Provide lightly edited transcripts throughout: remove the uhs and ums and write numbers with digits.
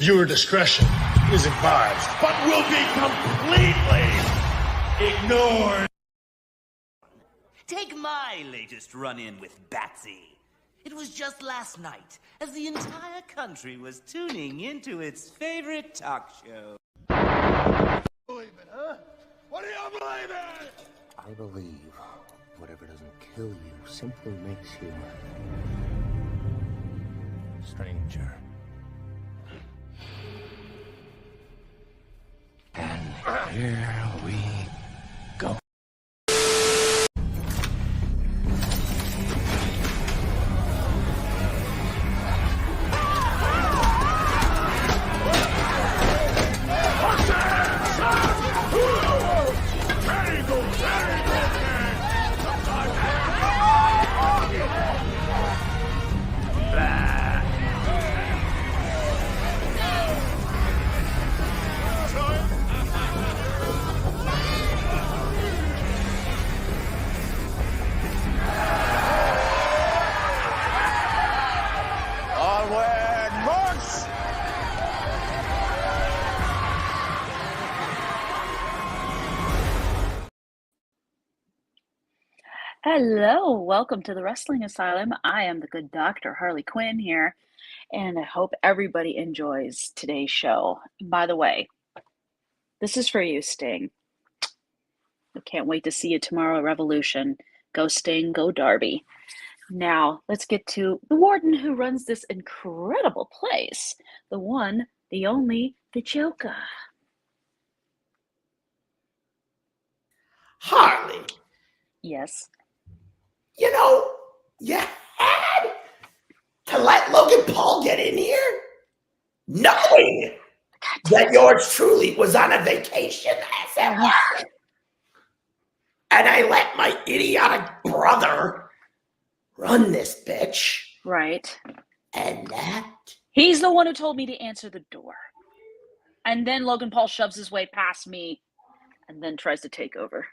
Viewer discretion is advised. But will be completely ignored. Take my latest run-in with Batsy. It was just last night, as the entire country was tuning into its favorite talk show. Believe it, huh? What do you believe in? I believe whatever doesn't kill you simply makes you stranger. And here we go. Hello, welcome to the Wrestling Asylum. I am the good doctor, Harley Quinn here, and I hope everybody enjoys today's show. By the way, this is for you, Sting. I can't wait to see you tomorrow at Revolution. Go Sting, go Darby. Now, let's get to the warden who runs this incredible place. The one, the only, the Joka. Harley. Yes. You know, you had to let Logan Paul get in here, knowing that yours truly was on a vacation as at work. And I let my idiotic brother run this bitch. Right. And that? He's the one who told me to answer the door. And then Logan Paul shoves his way past me and then tries to take over.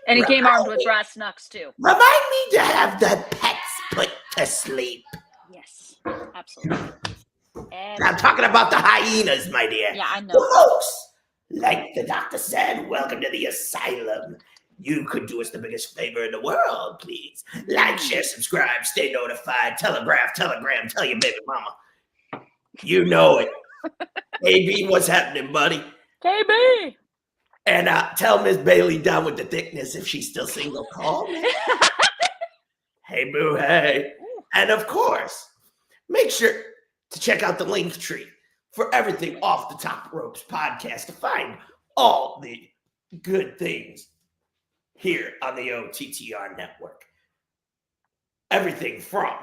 And he came armed with brass knucks too. Remind me to have the pets put to sleep. Yes, absolutely. I'm talking about the hyenas, my dear. Yeah, I know. The folks, like the doctor said, welcome to the asylum. You could do us the biggest favor in the world, please. Like, share, subscribe, stay notified, telegram, tell your baby mama. You know it. KB, what's happening, buddy? KB! And tell Miss Bailey down with the thickness if she's still single. Call me. Hey, boo, hey. And of course, make sure to check out the link tree for everything Off the Top Ropes podcast to find all the good things here on the OTTR Network. Everything from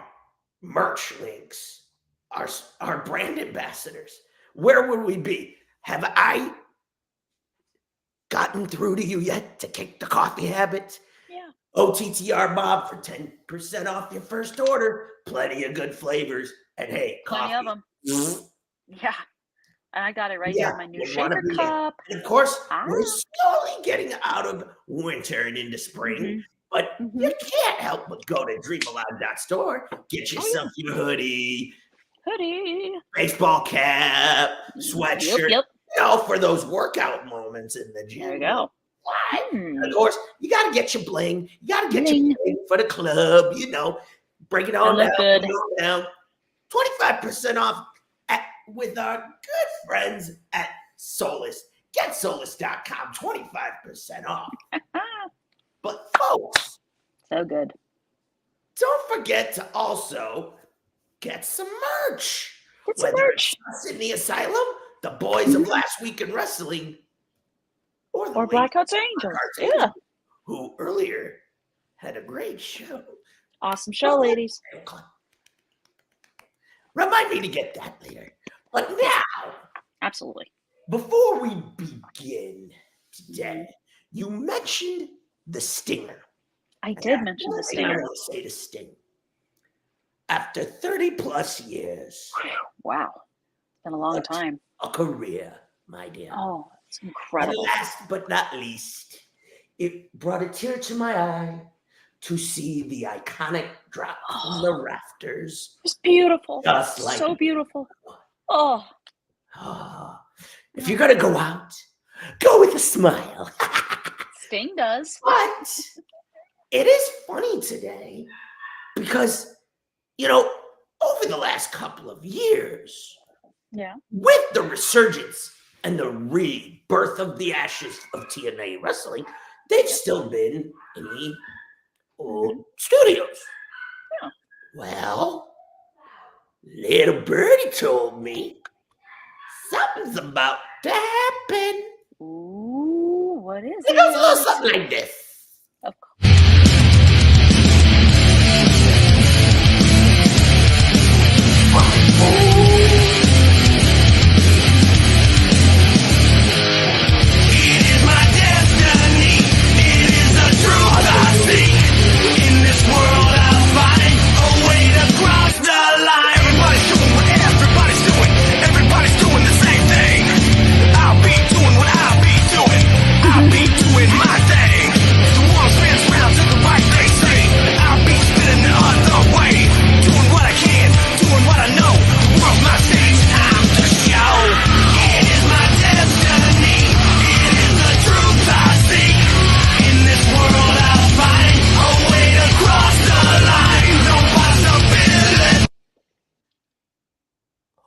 merch links, our brand ambassadors. Where would we be? Have I gotten through to you yet to kick the coffee habit? Yeah. OTTR Bob for 10% off your first order. Plenty of good flavors. And hey, coffee. Plenty of them. Mm-hmm. Yeah. I got it right here in my new shaker cup. And of course, we're slowly getting out of winter and into spring. But you can't help but go to dreamalive.store. Get yourself your hoodie, baseball cap, sweatshirt. Yep. You know, for those workout moments in the gym. There you go. Of course, you got to get your bling. You got to get your bling for the club. You know, break it on down. 25% off with our good friends at Solus. Get Solus.com. 25% off. But folks, so good. Don't forget to also get some merch. Get some merch. It's in the asylum, the boys of Last Week in Wrestling, or Black Hearts Angels. Yeah. Who earlier had a great show. Awesome show, ladies. Remind me to get that later. But now, absolutely. Before we begin today, you mentioned the Stinger. I did mention the Stinger. I want to say to Sting. After 30 plus years. Wow. It's been a long time. A career, my dear. Oh, it's incredible. And last but not least, it brought a tear to my eye to see the iconic drop from the rafters. It's beautiful. Just like so beautiful. Oh, Oh, if you're gonna go out, go with a smile. Sting does. But it is funny today because, over the last couple of years, Yeah. with the resurgence and the rebirth of the ashes of TNA wrestling, they've still been in the old studios. Yeah. Well, little birdie told me something's about to happen. Ooh, what is It goes a little it? something like this. Of course.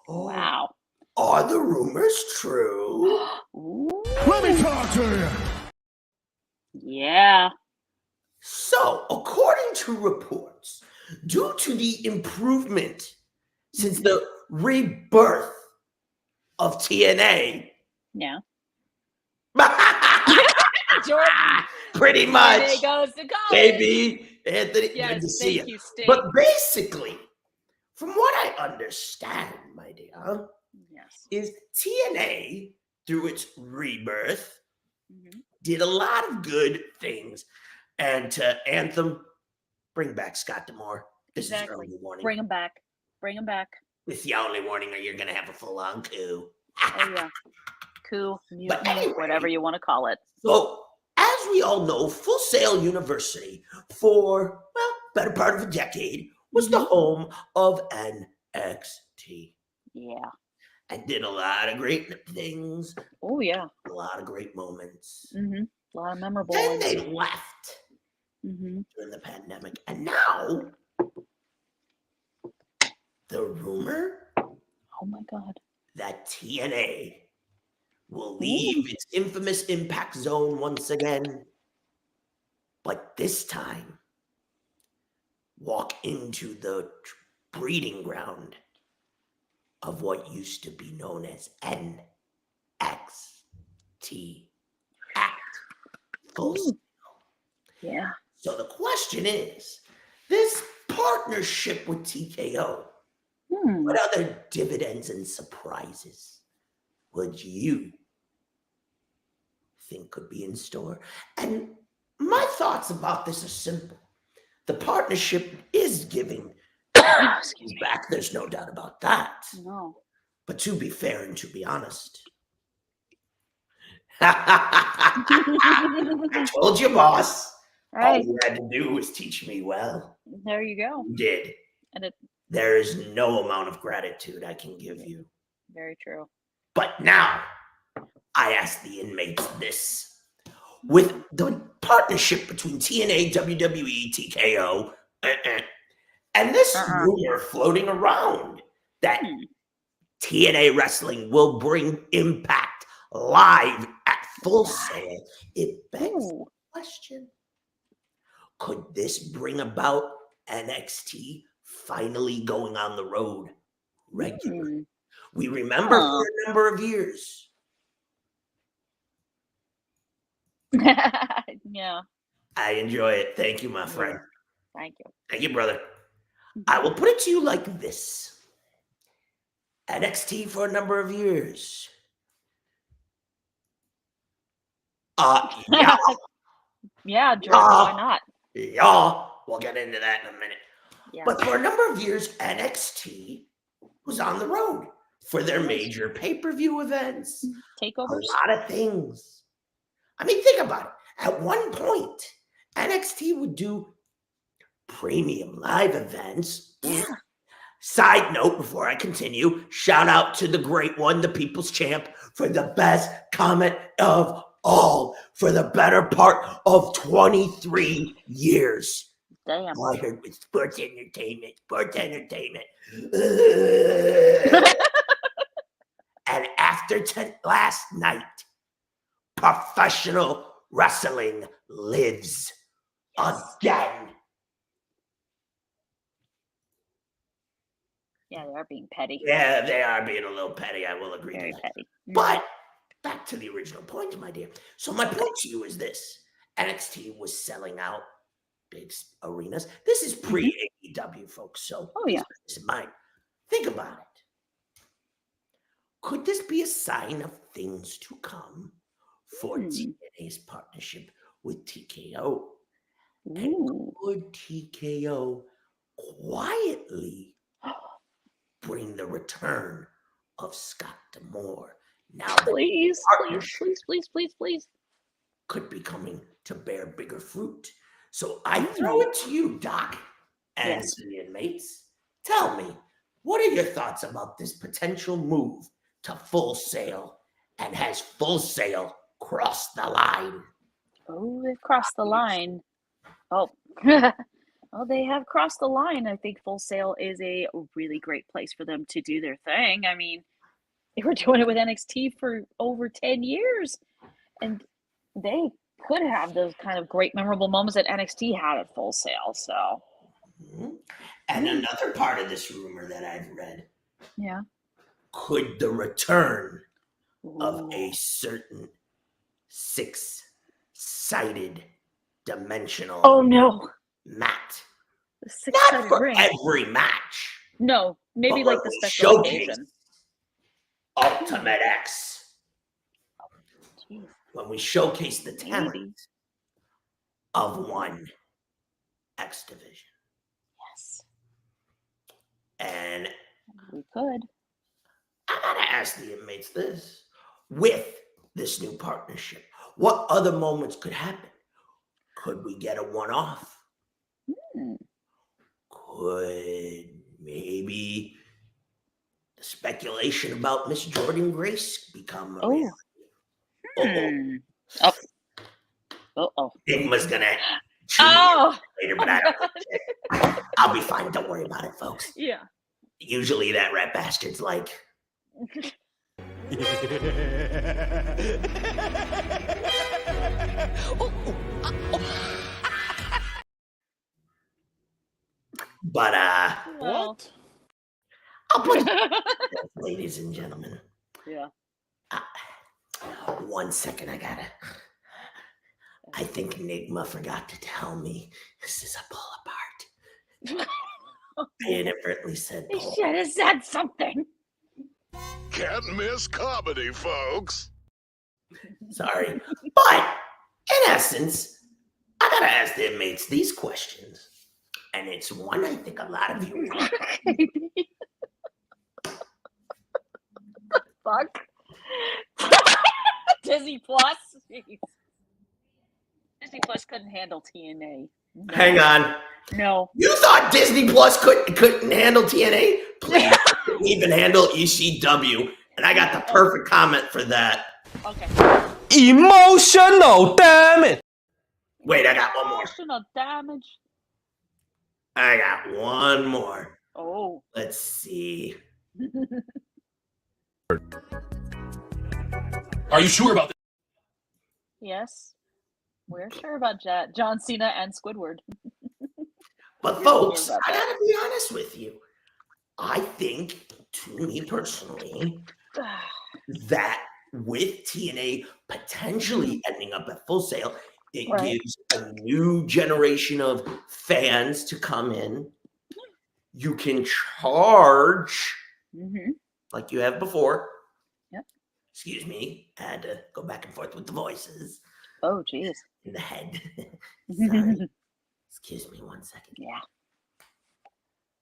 Wow. Are the rumors true? Ooh. Let me talk to you. Yeah. So, according to reports, due to the improvement since the rebirth of TNA, Yeah. Jordan, pretty much, There goes to college. baby, Anthony, Yes, good to see thank you. you, Sting. But basically, from what I understand, my dear, Yes. is TNA, through its rebirth, Mhm. did a lot of good things. And to Anthem, bring back Scott D'Amore. This Exactly. is early warning. Bring him back. Bring him back. It's the only warning or you're going to have a full-on coup. Oh, yeah. Coup, mutiny, anyway, whatever you want to call it. So, as we all know, Full Sail University, for, well, better part of a decade, was the home of NXT. Yeah. And did a lot of great things, Oh, yeah. a lot of great moments. Mm-hmm. A lot of memorable Then ones. they left Mm-hmm. during the pandemic. And now, the rumor Oh, my God. that TNA will leave its infamous Impact Zone once again, but this time walk into the breeding ground of what used to be known as NXT Act Full Sail. Yeah. So the question is, this partnership with TKO, what other dividends and surprises would you think could be in store? And my thoughts about this are simple. The partnership is giving back. There's no doubt about that. No. But to be fair and to be honest, I told you, boss. All Right. you had to do was teach me well. There you go. You did. And There is no amount of gratitude I can give you. very true. But now, I ask the inmates this. With the partnership between TNA, WWE, TKO, and this rumor floating around that TNA Wrestling will bring Impact live at Full Sail, it begs the question, could this bring about NXT finally going on the road regularly? We remember for a number of years. Yeah. I enjoy it. Thank you, my friend. Thank you. Thank you, brother. I will put it to you like this. NXT for a number of years. Yeah. Yeah, Jordan, why not? Yeah. We'll get into that in a minute. Yeah. But for a number of years, NXT was on the road for their major pay-per-view events. Takeovers. A lot of things. I mean, think about it. At one point, NXT would do premium live events. Yeah. Side note, before I continue, shout out to the great one, the People's Champ, for the best comment of all for the better part of 23 years. Damn. All I heard was sports entertainment. And after last night, professional wrestling lives again. Yeah, they are being petty. Yeah, they are being a little petty. I will agree Very to that. petty. But back to the original point, my dear. So my point to you is this. NXT was selling out big arenas. This is pre-AEW, folks. So keep this in mind. Think about it. Could this be a sign of things to come for TNA's partnership with TKO? And could TKO quietly bring the return of Scott D'Amore? Now please could be coming to bear bigger fruit. So I throw it to you, Doc, and the inmates. Tell me, what are your thoughts about this potential move to Full Sail? And has Full Sail crossed the line? Oh, they've crossed the line. Oh, well, they have crossed the line. I think Full Sail is a really great place for them to do their thing. I mean, they were doing it with NXT for over 10 years, and they could have those kind of great memorable moments that NXT had at Full Sail. So, and another part of this rumor that I've read, could the return of a certain 6-sided dimensional mat, the 6-sided not for ring. every match. No, maybe like the special occasion. Ultimate X. When we showcase the talent of one X division. Yes. And we could. I gotta ask the inmates this. With this new partnership, what other moments could happen? Could we get a one-off? Could maybe the speculation about Miss Jordan Grace become a reality? Enigma's gonna later, but I don't I'll be fine. Don't worry about it, folks. Yeah. Usually that rat bastard's like. But what? I'll put ladies and gentlemen. Yeah. 1 second, I think Enigma forgot to tell me this is a pull apart. I inadvertently said pull. He should have said something. Can't miss comedy, folks. Sorry. But in essence, I gotta ask the inmates these questions. And it's one I think a lot of you Fuck. Disney Plus. Jeez. Disney Plus couldn't handle TNA. No. Hang on. No. You thought Disney Plus couldn't handle TNA? Please couldn't even handle ECW. And I got the perfect comment for that. Okay. Emotional damage. Wait, I got one more. Emotional damage. I got one more. Oh. Let's see. Are you sure about that? Yes. We're sure about that. John Cena and Squidward. But folks, I gotta be honest with you. I think, to me personally, that with TNA potentially ending up at Full Sail, it gives a new generation of fans to come in. You can charge like you have before. Yep. Excuse me. I had to go back and forth with the voices. Oh, jeez. In the head. Sorry. Excuse me 1 second. Yeah.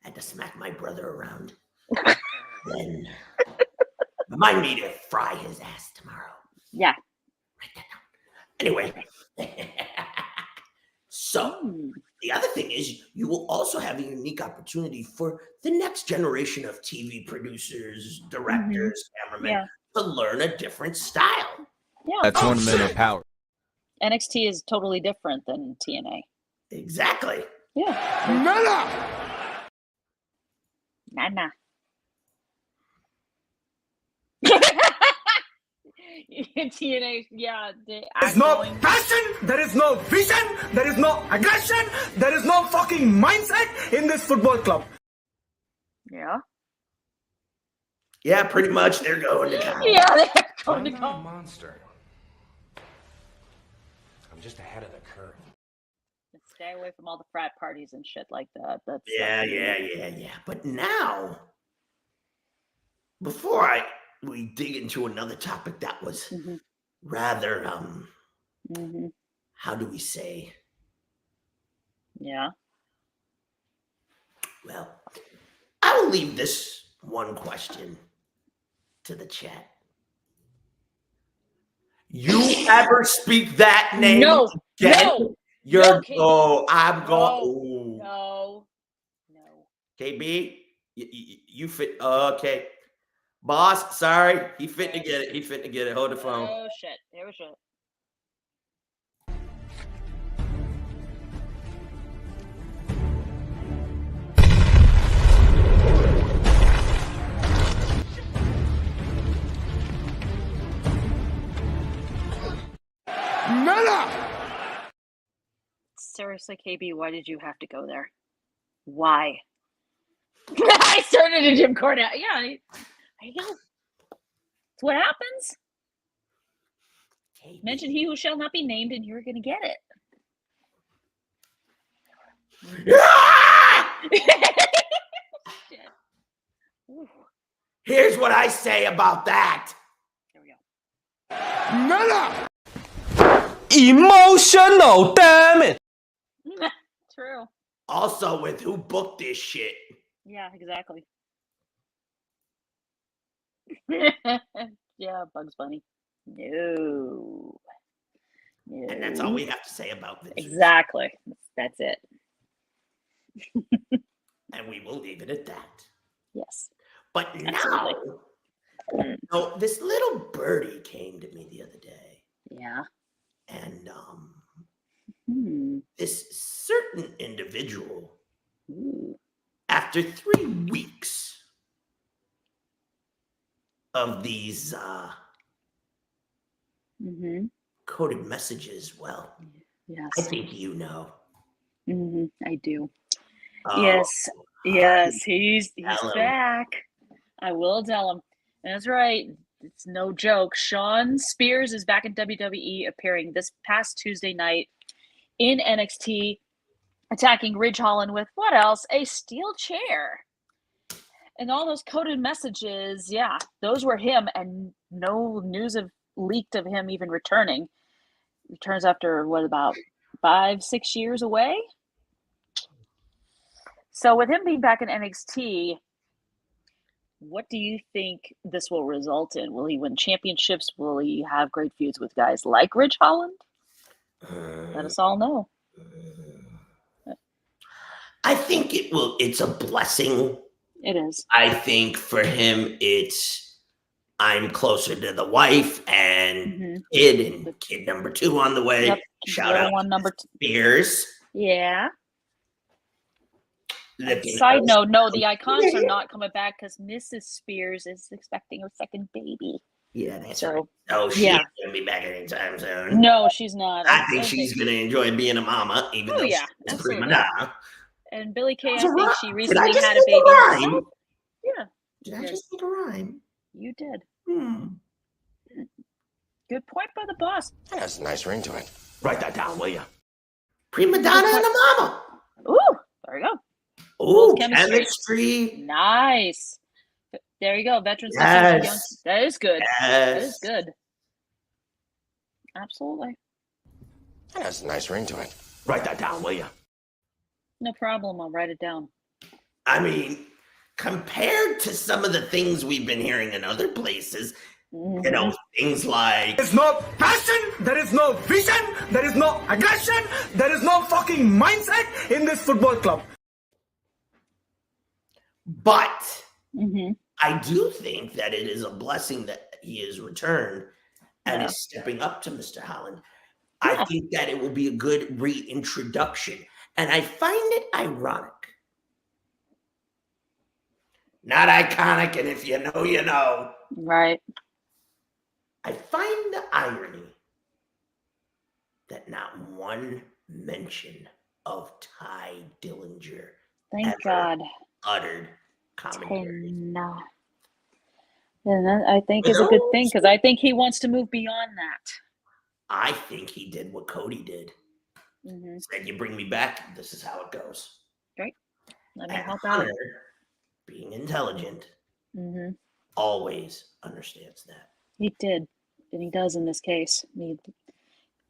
I had to smack my brother around. Then remind me to fry his ass tomorrow. Yeah. Write that down. Anyway. So, the other thing is you will also have a unique opportunity for the next generation of TV producers, directors, cameramen to learn a different style. Yeah. A tournament of power. NXT is totally different than TNA. Exactly. Yeah. Nana. TNA, yeah. There's no passion, there is no vision, there is no aggression, there is no fucking mindset in this football club. Yeah. Yeah, pretty much. They're going to college. Yeah, they're going to I'm not a college. monster. I'm just ahead of the curve. Stay away from all the frat parties and shit like that. That's Yeah. But now, before we dig into another topic that was rather how do we say? Yeah. Well, I will leave this one question to the chat. You ever speak that name again? No. You're No, I'm going. No. KB, you fit. Okay, boss. Sorry, he fit to get it. He fit to get it. Hold the phone. Oh shit! There was shit. Seriously, KB, why did you have to go there? Why? I started a Jim Cornette. Yeah, there you go. It's what happens. KB. Mention he who shall not be named, and you're gonna get it. Shit. Ooh, Here's what I say about that. there we go. Emotional, damn it. True. Also, with who booked this shit. Yeah, exactly. Yeah, Bugs Bunny. No. And that's all we have to say about this. Exactly. That's it. And we will leave it at that. Yes. But Absolutely. now, this little birdie came to me the other day. Yeah. And Hmm. this certain individual, Ooh. after 3 weeks of these Mm-hmm. coded messages, well, Yes. I think you know. Mm-hmm. I do. Oh, Yes. He's tell him. back. I will tell him. That's right. It's no joke. Shawn Spears is back in WWE, appearing this past Tuesday night in NXT, attacking Ridge Holland with what else? A steel chair. And all those coded messages, yeah, those were him, and no news of leaked of him even returning. Returns after what, about 5-6 years away? So with him being back in NXT, what do you think this will result in? Will he win championships? Will he have great feuds with guys like Ridge Holland? Let us all know. I think it's a blessing. It is. I think for him, I'm closer to the wife and kid, and kid number 2 on the way. Yep. Shout out one to number 2. Spears. Yeah. The Side note, no, the Iconics are not coming back because Mrs. Spears is expecting her second baby. Yeah, that's So, right. Oh, she's yeah. gonna be back anytime soon. No, she's not. I think she's gonna enjoy being a mama, even Oh, though yeah, she's a absolutely. prima donna. And Billy Kay, I That's a think rhyme. she Did I recently just had a make a baby rhyme? herself. Yeah, Did I just make a rhyme? you did. Hmm. Good point by the boss. That has a nice ring to it. Write that down, will you? Prima donna and a mama. Ooh, there you go. Ooh, Chemistry. chemistry. Nice. There you go. Veterans. Yes. That is good. That is Yes. good. Absolutely. That has a nice ring to it. Write that down, will you? No problem. I'll write it down. I mean, compared to some of the things we've been hearing in other places, you know, things like, There is no passion, there is no vision, there is no aggression, there is no fucking mindset in this football club. but Mm-hmm. I do think that it is a blessing that he has returned and Yeah. is stepping up to Mr. Holland. Yeah. I think that it will be a good reintroduction. And I find it ironic. Not iconic, and if you know, you know. Right. I find the irony that not one mention of Ty Dillinger Thank ever God. uttered commentary. No. And that, I think, is a good thing because I think he wants to move beyond that. I think he did what Cody did. Mm-hmm. Said, you bring me back, this is how it goes. Great. Let me And help out. Hunter, being intelligent, Mm-hmm. always understands that. He did, and he does in this case.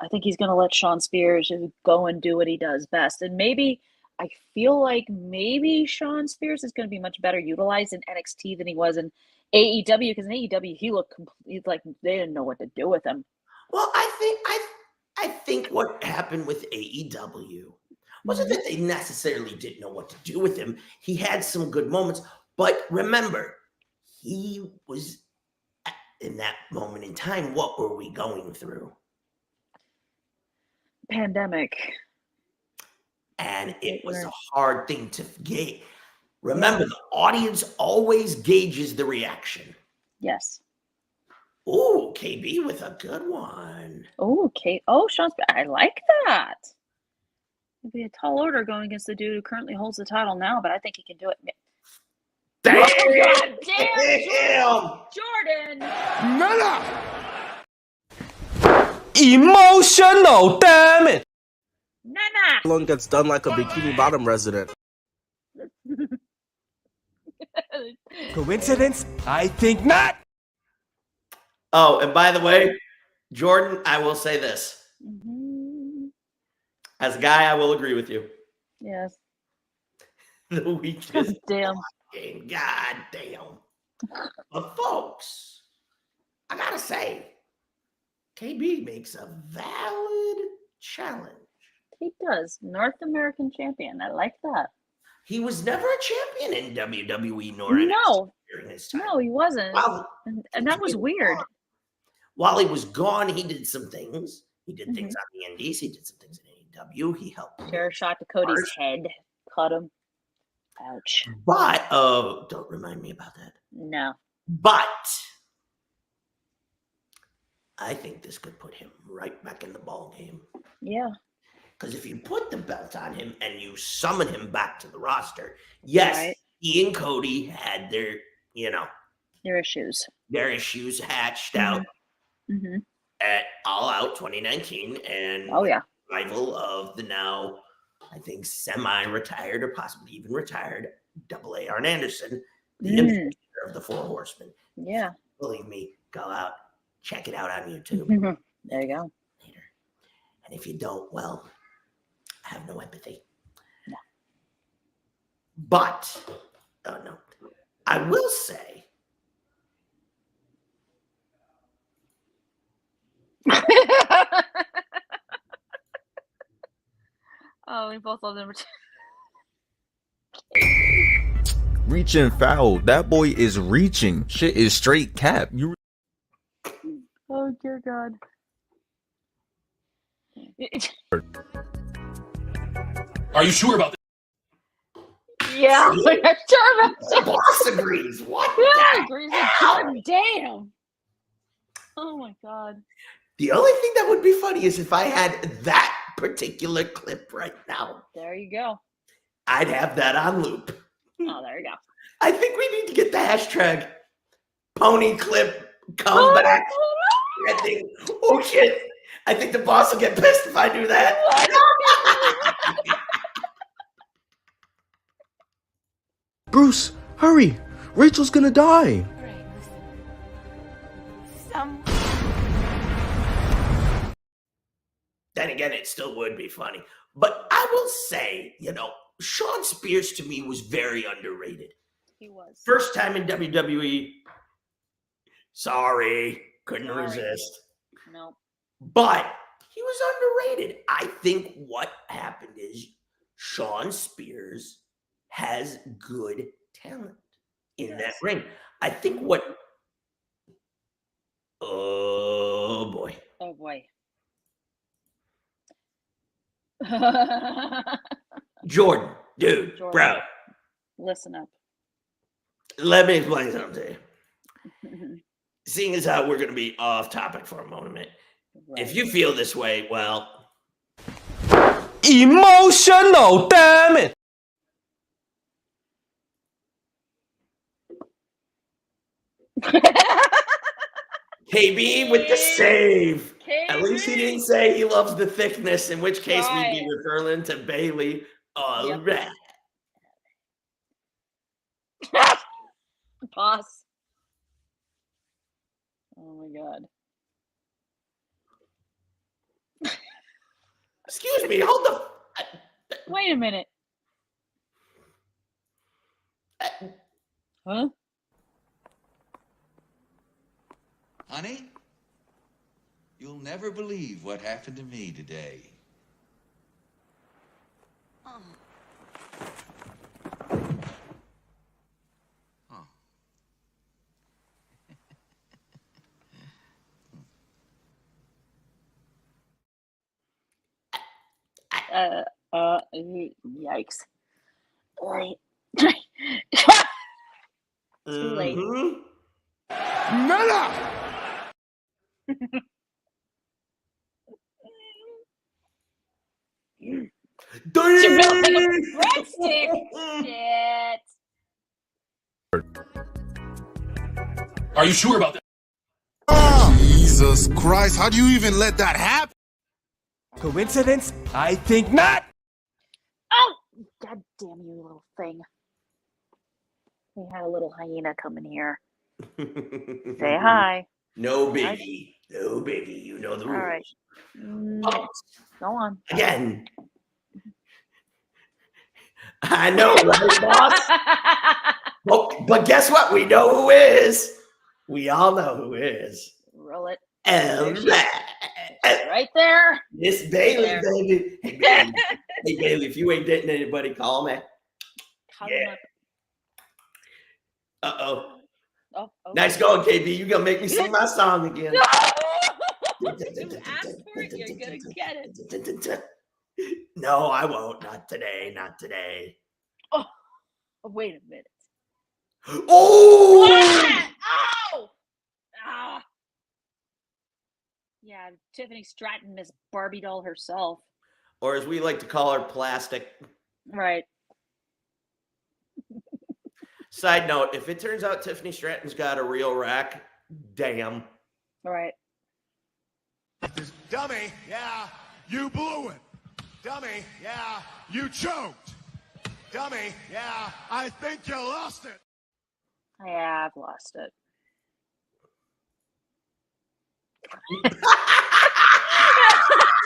I think he's going to let Shawn Spears go and do what he does best. And maybe, I feel like maybe Shawn Spears is going to be much better utilized in NXT than he was in AEW, because in AEW, he looked he's like they didn't know what to do with him. Well, I think what happened with AEW wasn't that they necessarily didn't know what to do with him. He had some good moments, but remember, he was in that moment in time. What were we going through? Pandemic. And it was a hard thing to gauge. Remember, the audience always gauges the reaction. Yes. Ooh, KB with a good one. Oh, Kate. Oh, Shawn Spears. I like that. It'd be a tall order going against the dude who currently holds the title now, but I think he can do it. Damn! God damn, Jordan! Emotional, damn it! Nana! Alone gets done like a Bikini Bottom resident. Coincidence? I think not. Oh, and by the way, Jordan, I will say this. Mm-hmm. As a guy, I will agree with you. Yes. The weakest Damn. game. God damn. But folks, I gotta say, KB makes a valid challenge. He does. North American champion. I like that. He was never a champion in WWE nor NXT No. during his time. No, he wasn't. While- And that was weird. While he was gone, he did some things. He did things on the Indies. He did some things in AEW. He helped. Chair shot to Cody's head. Cut him. Ouch. But don't remind me about that. No. But I think this could put him right back in the ball game. Yeah. Because if you put the belt on him and you summon him back to the roster, yes, Right. he and Cody had their, Their issues. their issues hatched out Mm-hmm. at All Out 2019 and Oh, yeah. rival of the now, I think, semi-retired or possibly even retired Double A Arn Anderson, the influencer of the Four Horsemen. Yeah. Believe me, go out, check it out on YouTube There you go. later. And if you don't, well, I have no empathy. No. But, no, I will say, Oh, we both love them. Reaching foul. That boy is reaching. Shit is straight cap. You Oh, dear God. Are you sure about that? Yeah, I'm sure about the boss agrees. What? Yeah, the agrees hell? with Jordan. Damn. Oh, my God. The only thing that would be funny is if I had that particular clip right now. There you go. I'd have that on loop. Oh, there you go. I think we need to get the hashtag pony clip comeback. Trending. Oh shit. I think the boss will get pissed if I do that. Bruce, hurry! Rachel's gonna die! Then again, it still would be funny. But I will say, Shawn Spears to me was very underrated. He was. First time in WWE. Sorry. Couldn't Sorry. resist. No. But he was underrated. I think what happened is Shawn Spears has good talent in that ring. I think what... Oh, boy. Oh, boy. Jordan, dude, bro. Listen up. Let me explain something to you. Seeing as how we're going to be off topic for a moment, if you feel this way, well... Emotional, damn it! KB with the save. At KB. least he didn't say he loves the thickness, in which case we'd be Right. referring to Bailey. All Yep. right. Boss. Oh my god. Excuse me, hold the... Wait a minute. Huh? Honey, you'll never believe what happened to me today. Yikes. Wait. Too late. Nana! You're building a breadstick. Shit. Are you sure about that? Jesus Christ, how do you even let that happen? Coincidence? I think not! Oh, god damn you, little thing. We had a little hyena come in here. Say hi. No biggie. No biggie. You know the rules. All right. Go on. Again. I know, right, boss? But guess what? We know who is. We all know who is. Roll it. Right there. Miss Bailey, There. baby. Hey, Bailey. Hey, Bailey, if you ain't dating anybody, call me. Call Yeah. him up. Uh-oh. Oh, okay. Nice going, KB. You gonna make me sing my song again. No! You asked for it, you're gonna get it. No, I won't. Not today. Not today. Oh, wait a minute. Oh! What? Oh! Ah. Yeah, Tiffany Stratton, Miss Barbie doll herself. Or as we like to call her, plastic. Right. Side note, if it turns out Tiffany Stratton's got a real rack, damn. Right. Dummy, yeah, you blew it. Dummy, yeah, you choked. Dummy, yeah, I think you lost it. Yeah, I've lost it.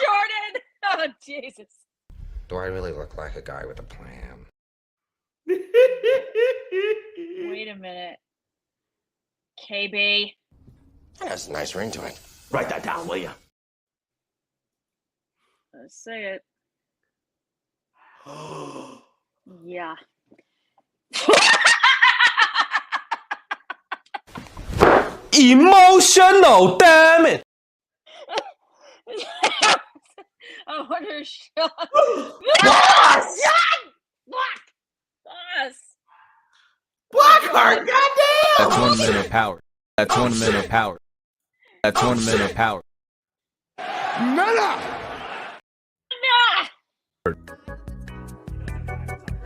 Jordan! Oh, Jesus. Do I really look like a guy with a plan? Wait a minute. KB. That has a nice ring to it. Write that down, will you? Let's say it. Yeah. Emotional, damn it! I wonder if Shawn. Boss! Boss! Blackheart, goddamn! That's 1 minute of power. That's 1 minute of power. That's 1 minute of power. Nana!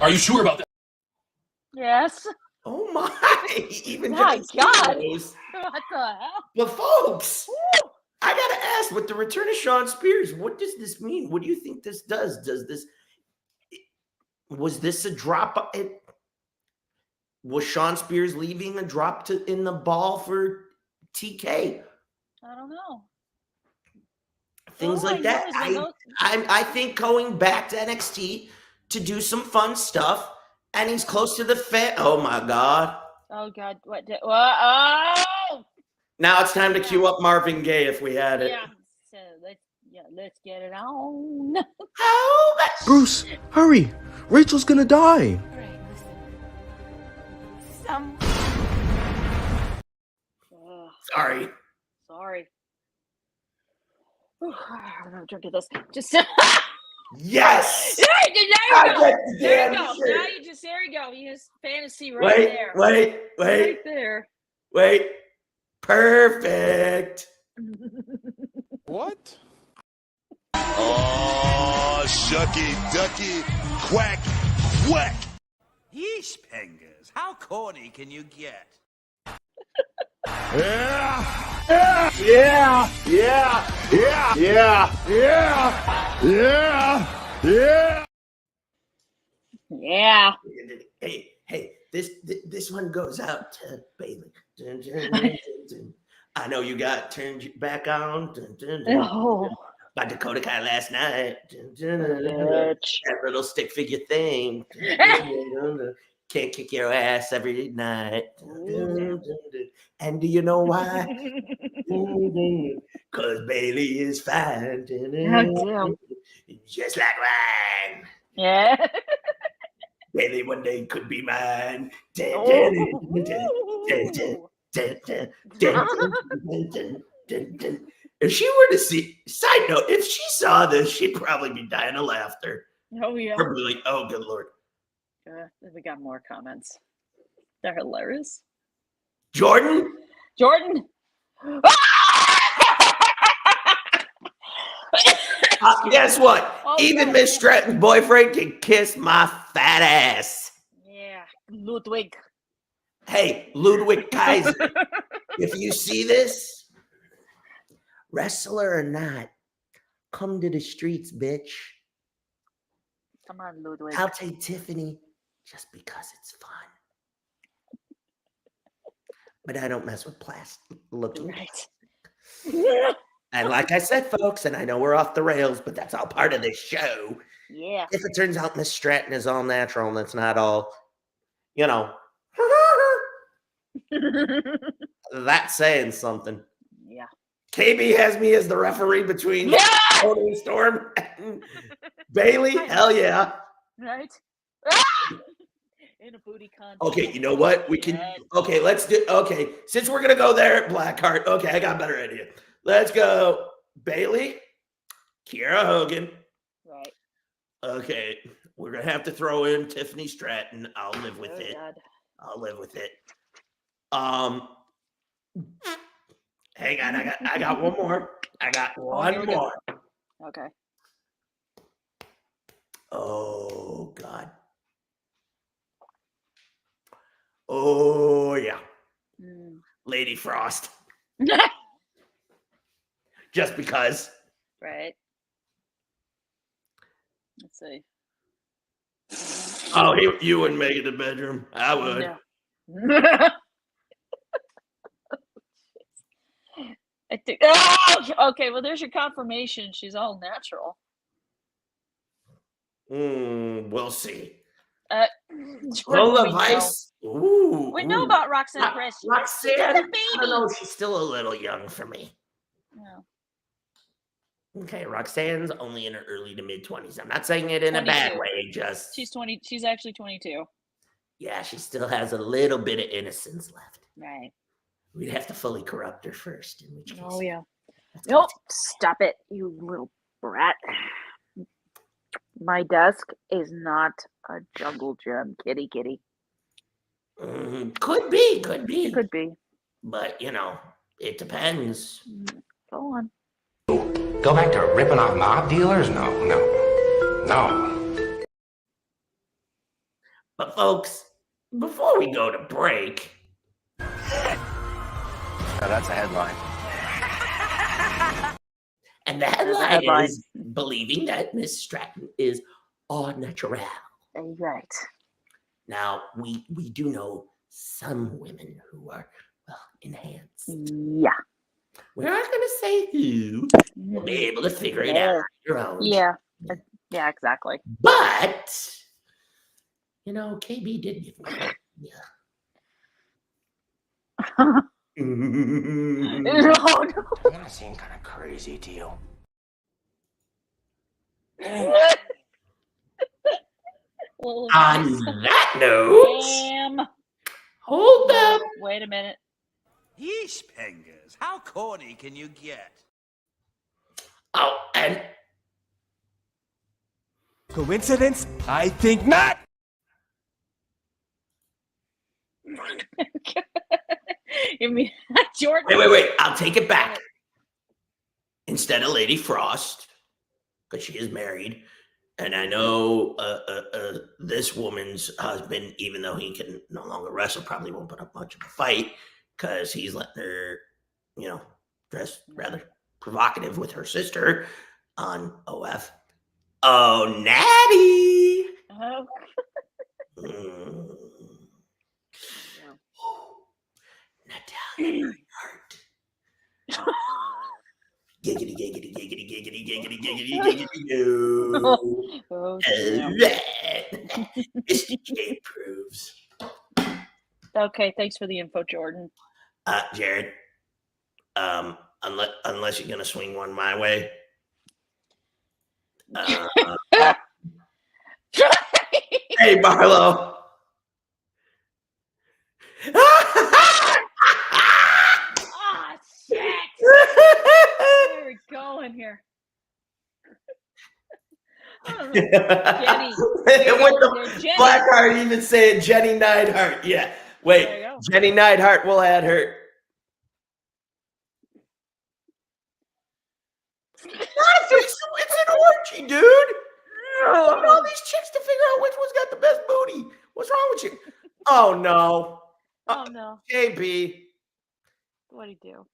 Are you sure about that? Yes. Oh my! Even My just God. knows. What the hell? But folks, I gotta ask, with the return of Shawn Spears, what does this mean? What do you think this does? Was this a drop? Was Shawn Spears leaving a drop in the ball for TK? I don't know. Things All like I that. know is I think going back to NXT to do some fun stuff, and he's close to the fan. Oh my God. Oh God! What? Oh! Now it's time to cue up Marvin Gaye if we had it. Yeah. So let's get it on. Bruce, hurry! Rachel's gonna die. Sorry. Sorry. I'm gonna drink this. Just Yes. there you go. Now Shirt. you just there you go. You just fantasy right there. Wait. Right there. Wait. Perfect. What? Oh, shucky, ducky, quack, quack. Yeesh, Pengers. How corny can you get? Yeah. Hey, this one goes out to Bailey. Dun, dun, dun, dun, dun. I know you got turned back on. Dun, dun, dun, Oh. by Dakota Kai last night. Dun, dun, dun, dun, dun. Bitch. That little stick figure thing. Dun, dun, dun, dun. Can't kick your ass every night. Dun, dun, dun, dun. And do you know why? Because Bailey is fine. Dun, dun, dun, dun. Just like wine. Yeah. Bailey one day could be mine. Dun, Oh. dun, dun, dun, dun, dun, dun, dun, dun, dun, dun, dun. If she were to see, side note, if she saw this, she'd probably be dying of laughter. Oh yeah. Probably like, oh, good Lord. We got more comments. They're hilarious. Jordan? Jordan. Guess what? Oh, Even no. Miss Stratton's boyfriend can kiss my fat ass. Yeah. Ludwig. Hey, Ludwig Kaiser, if you see this, wrestler or not, come to the streets, bitch. Come on, Ludwig. I'll take Tiffany just because it's fun. But I don't mess with plastic looking. Right. And like I said, folks, and I know we're off the rails, but that's all part of this show. Yeah. If it turns out Miss Stratton is all natural and it's not all, you know, that's saying something. Yeah. KB has me as the referee between Tony and Storm and Bailey. Hell yeah. Right? In a booty contest. Okay, you know what? We can. Okay, let's do. Okay, since we're gonna go there, Blackheart. Okay, I got a better idea. Let's go, Bailey, Kiera Hogan. Right. Okay, we're gonna have to throw in Tiffany Stratton. I'll live with it. God. I'll live with it. Hang on, I got one more. I got one more. Okay. Oh God. Oh yeah. Lady Frost. Just because. Right. Let's see. Oh, you wouldn't make it in the bedroom. I would. No. I think. Oh, okay. Well, there's your confirmation. She's all natural. We'll see. Jordan, Lola we know. Vice. Ooh. We know about Roxanne Chris. Roxanne. She's a I don't know. baby. She's still a little young for me. No. Okay, Roxanne's only in her early to mid 20s. I'm not saying it in a bad 22. way. Just She's 20. She's actually 22. yeah, she still has a little bit of innocence left. Right. We'd have to fully corrupt her first. In which case, Oh yeah. Nope. Stop it, you little brat. My desk is not a jungle gym, kitty. Could be. It could be. But you know, it depends. Go on. Go back to ripping off mob dealers? No. But folks, before we go to break, that's a headline. And the headline is believing that Miss Stratton is au naturel. Right. Now, we do know some women who are, well, enhanced. Yeah. We're not going to say who. You'll be able to figure it out on your own. Yeah. Yeah, exactly. But, you know, KB did give me No. That seems kind of crazy to you. Well, On that note, damn. hold up. Wait a minute. Yeesh, Pengers, how corny can you get? Oh, and Coincidence? I think not. You mean Jordan? wait. I'll take it back. Instead of Lady Frost, because she is married, and I know this woman's husband, even though he can no longer wrestle, probably won't put up much of a fight because he's letting her, dress rather provocative with her sister on OF. Oh, Natty! Oh. Natalia Hart. Giggity, giggity, giggity, giggity, giggity, giggity, giggity, no. Oh, Mr. J proves. Okay, thanks for the info, Jordan. Jared, unless you're gonna swing one my way. Hey, Barlow. Ah, shit. Where are we going here? Jenny. With the Blackheart even saying Jenny Neidhart. Yeah. Wait. Jenny Neidhart will add her. It's an orgy, dude. All these chicks to figure out which one's got the best booty. What's wrong with you? Oh no. Oh no. JB. What'd he do?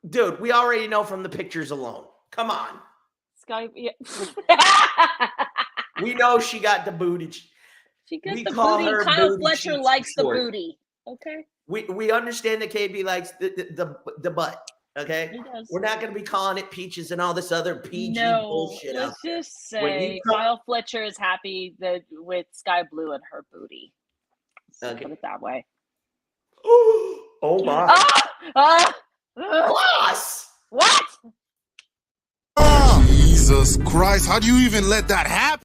Dude, we already know from the pictures alone. Come on. Skype. Yeah. We know she got the booty. She got We the call booty. her Kyle booty Fletcher cheeks likes the short. booty. Okay. We understand that KB likes the butt. Okay, He does. we're not going to be calling it peaches and all this other PG bullshit. Let's out there. just When say you come- Kyle Fletcher is happy with Sky Blue and her booty. Let's Okay. put it that way. Oh my! Boss! What? Jesus Christ, how do you even let that happen?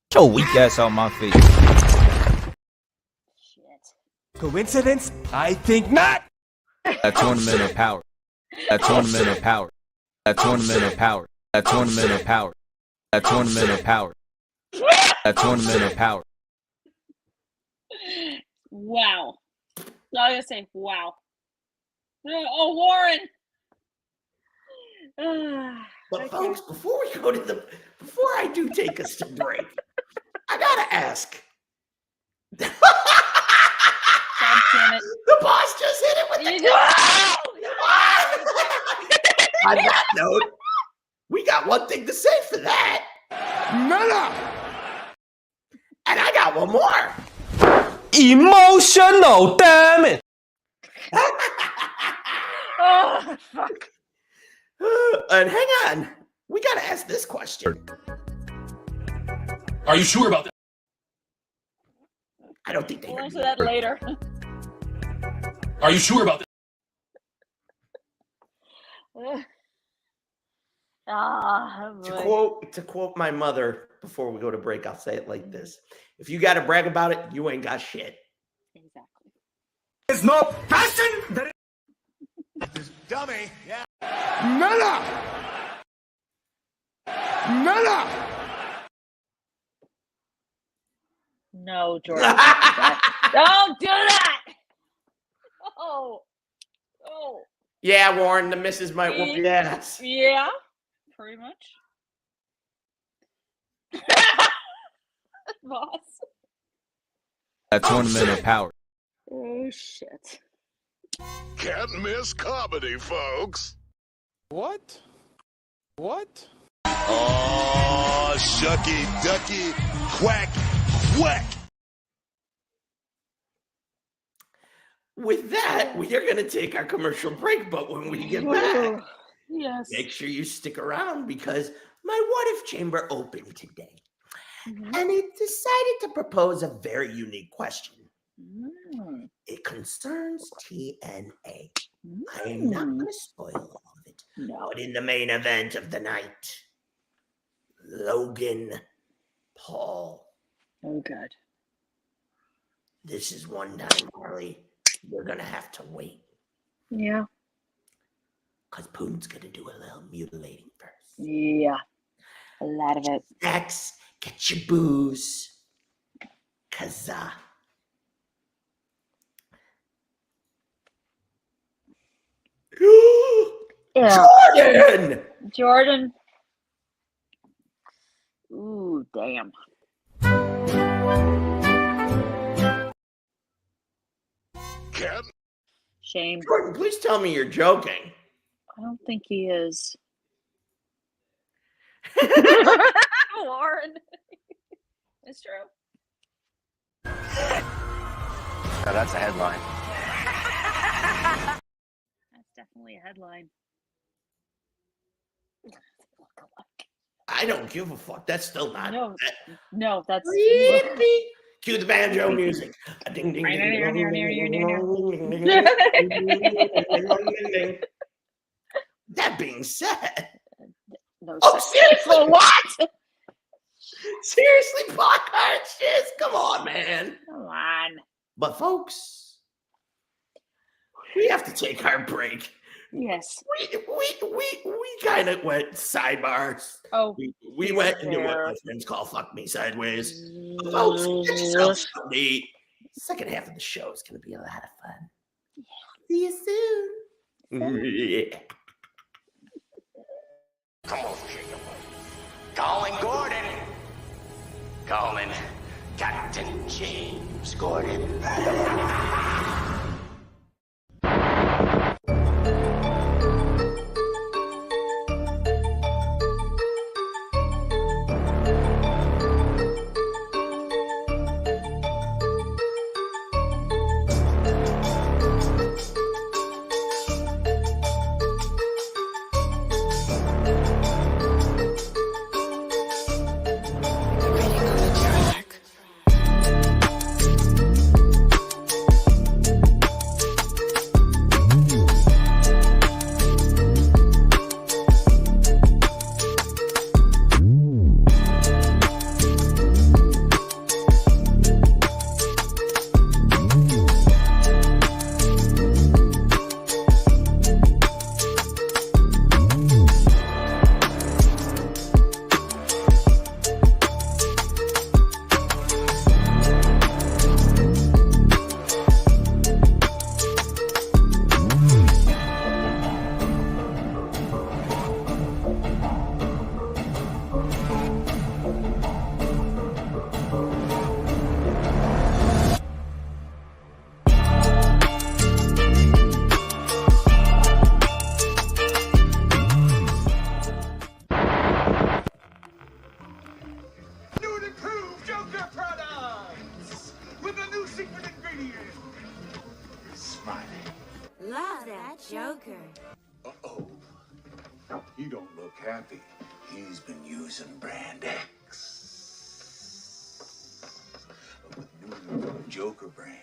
Get your weak ass out my face. Coincidence? I think not. A tournament of power. A tournament of power. A tournament of power. A tournament of power. A tournament of power. A tournament of power. Wow. I was gonna say wow. Oh, Warren. But folks, before we go to before I do take us to break, I gotta ask. God damn it. The boss just hit it with the On that note, we got one thing to say for that. Nada! And I got one more. Emotional, damn it. Oh, fuck. And hang on. We gotta ask this question. Are you sure about that? I don't think they We'll heard answer me. that later. Are you sure about that? To quote my mother before we go to break, I'll say it like this. If you gotta brag about it, you ain't got shit. Exactly. There's no passion. There is Dummy, yeah. Nada! Nada! No, Jordan. Don't do that. Don't do that. Oh. Oh. Yeah, Warren, the missus might whoop your ass. Yeah, pretty much. Boss. A tournament of power. Oh, shit. Can't miss comedy, folks. What? What? Oh, shucky, ducky, quack, quack. With that, we are going to take our commercial break, but when we get back, Yes. make sure you stick around because my What If Chamber opened today. Mhm. And it decided to propose a very unique question. It concerns TNA. I am not going to spoil all of it. No. But in the main event of the night, Logan Paul. Oh, God. This is one time, Harley, you're going to have to wait. Yeah. Because Putin's going to do a little mutilating first. Yeah. A lot of it. Snacks, get your booze. Because, Jordan! Jordan. Ooh, damn. Shame. Jordan, please tell me you're joking. I don't think he is. Warren. It's true. Now that's a headline. That's definitely a headline. I don't give a fuck. That's still not. No, that's. Cue the banjo music. Ding, ding, ding, ding. That being said. No, seriously? What? Seriously, Blockhart shiz? Come on, man. Come on. But folks, we have to take our break. Yes. We kind of went sidebars. Oh. We went into what my friends call fuck me sideways. But folks, get yourself something to eat. The second half of the show is going to be a lot of fun. Yeah. See you soon. Yeah. Come over here, you Calling Gordon. Calling Captain James Gordon. Love that Joker. Uh-oh. He don't look happy. He's been using Brand X. But with new Joker brand,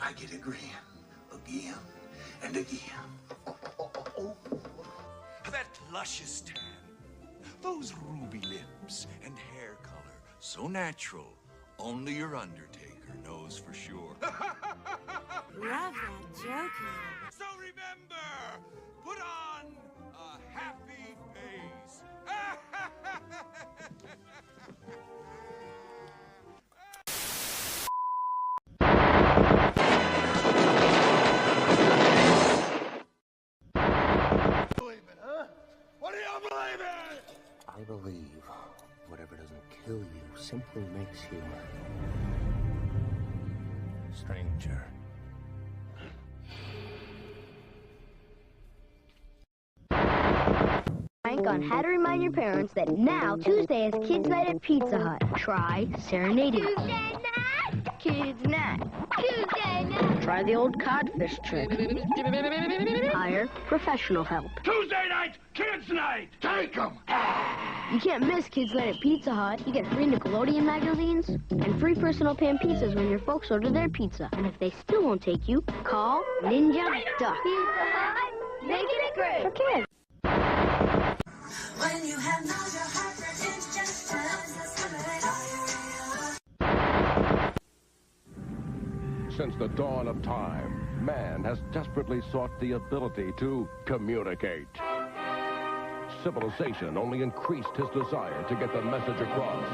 I get a grin again and again. That luscious tan, those ruby lips and hair color, so natural, only your Undertaker knows for sure. Love that Joker. So remember, put on a happy face. What do you believe in? I believe whatever doesn't kill you simply makes you stranger. On how to remind your parents that now Tuesday is Kids Night at Pizza Hut. Try serenading. Tuesday night! Kids Night! Tuesday night! Try the old codfish trick. Hire professional help. Tuesday night, kids night. Take 'em. You can't miss Kids Night at Pizza Hut. You get free Nickelodeon magazines and free personal pan pizzas when your folks order their pizza. And if they still won't take you, call Ninja Duck. Pizza Hut, making it great for kids. When you have nausea, heartburn, indigestion, Since the dawn of time, man has desperately sought the ability to communicate. Civilization only increased his desire to get the message across.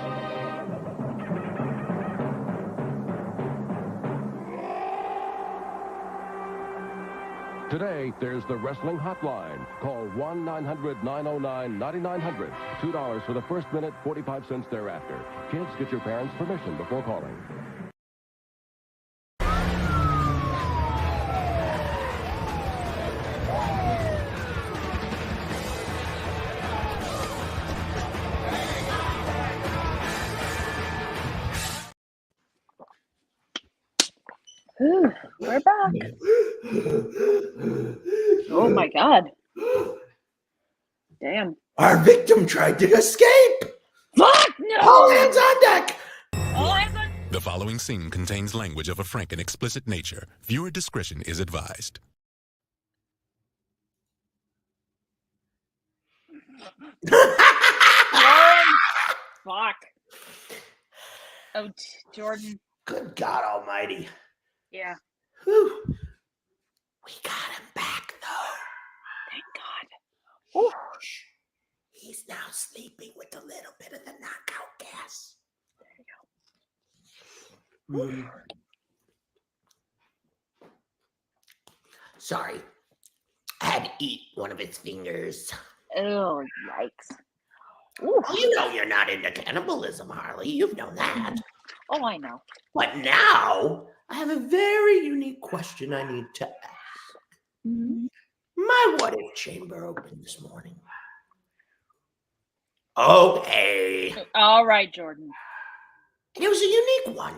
Today, there's the Wrestling Hotline. Call 1-900-909-9900. $2 for the first minute, 45 cents thereafter. Kids, get your parents' permission before calling. Ooh, we're back. Oh my God. Damn. Our victim tried to escape. Fuck no! All hands on deck. The following scene contains language of a frank and explicit nature. Viewer discretion is advised. Fuck. Oh, Jordan. Good God Almighty. Yeah. Whew. We got him back, though. Thank God. Ooh. He's now sleeping with a little bit of the knockout gas. There you go. Sorry. I had to eat one of its fingers. Oh, yikes. Ooh. You know you're not into cannibalism, Harley. You've known that. Oh, I know. But now, I have a very unique question I need to ask. Mm-hmm. My what if chamber opened this morning. Okay. All right, Jordan. And it was a unique one.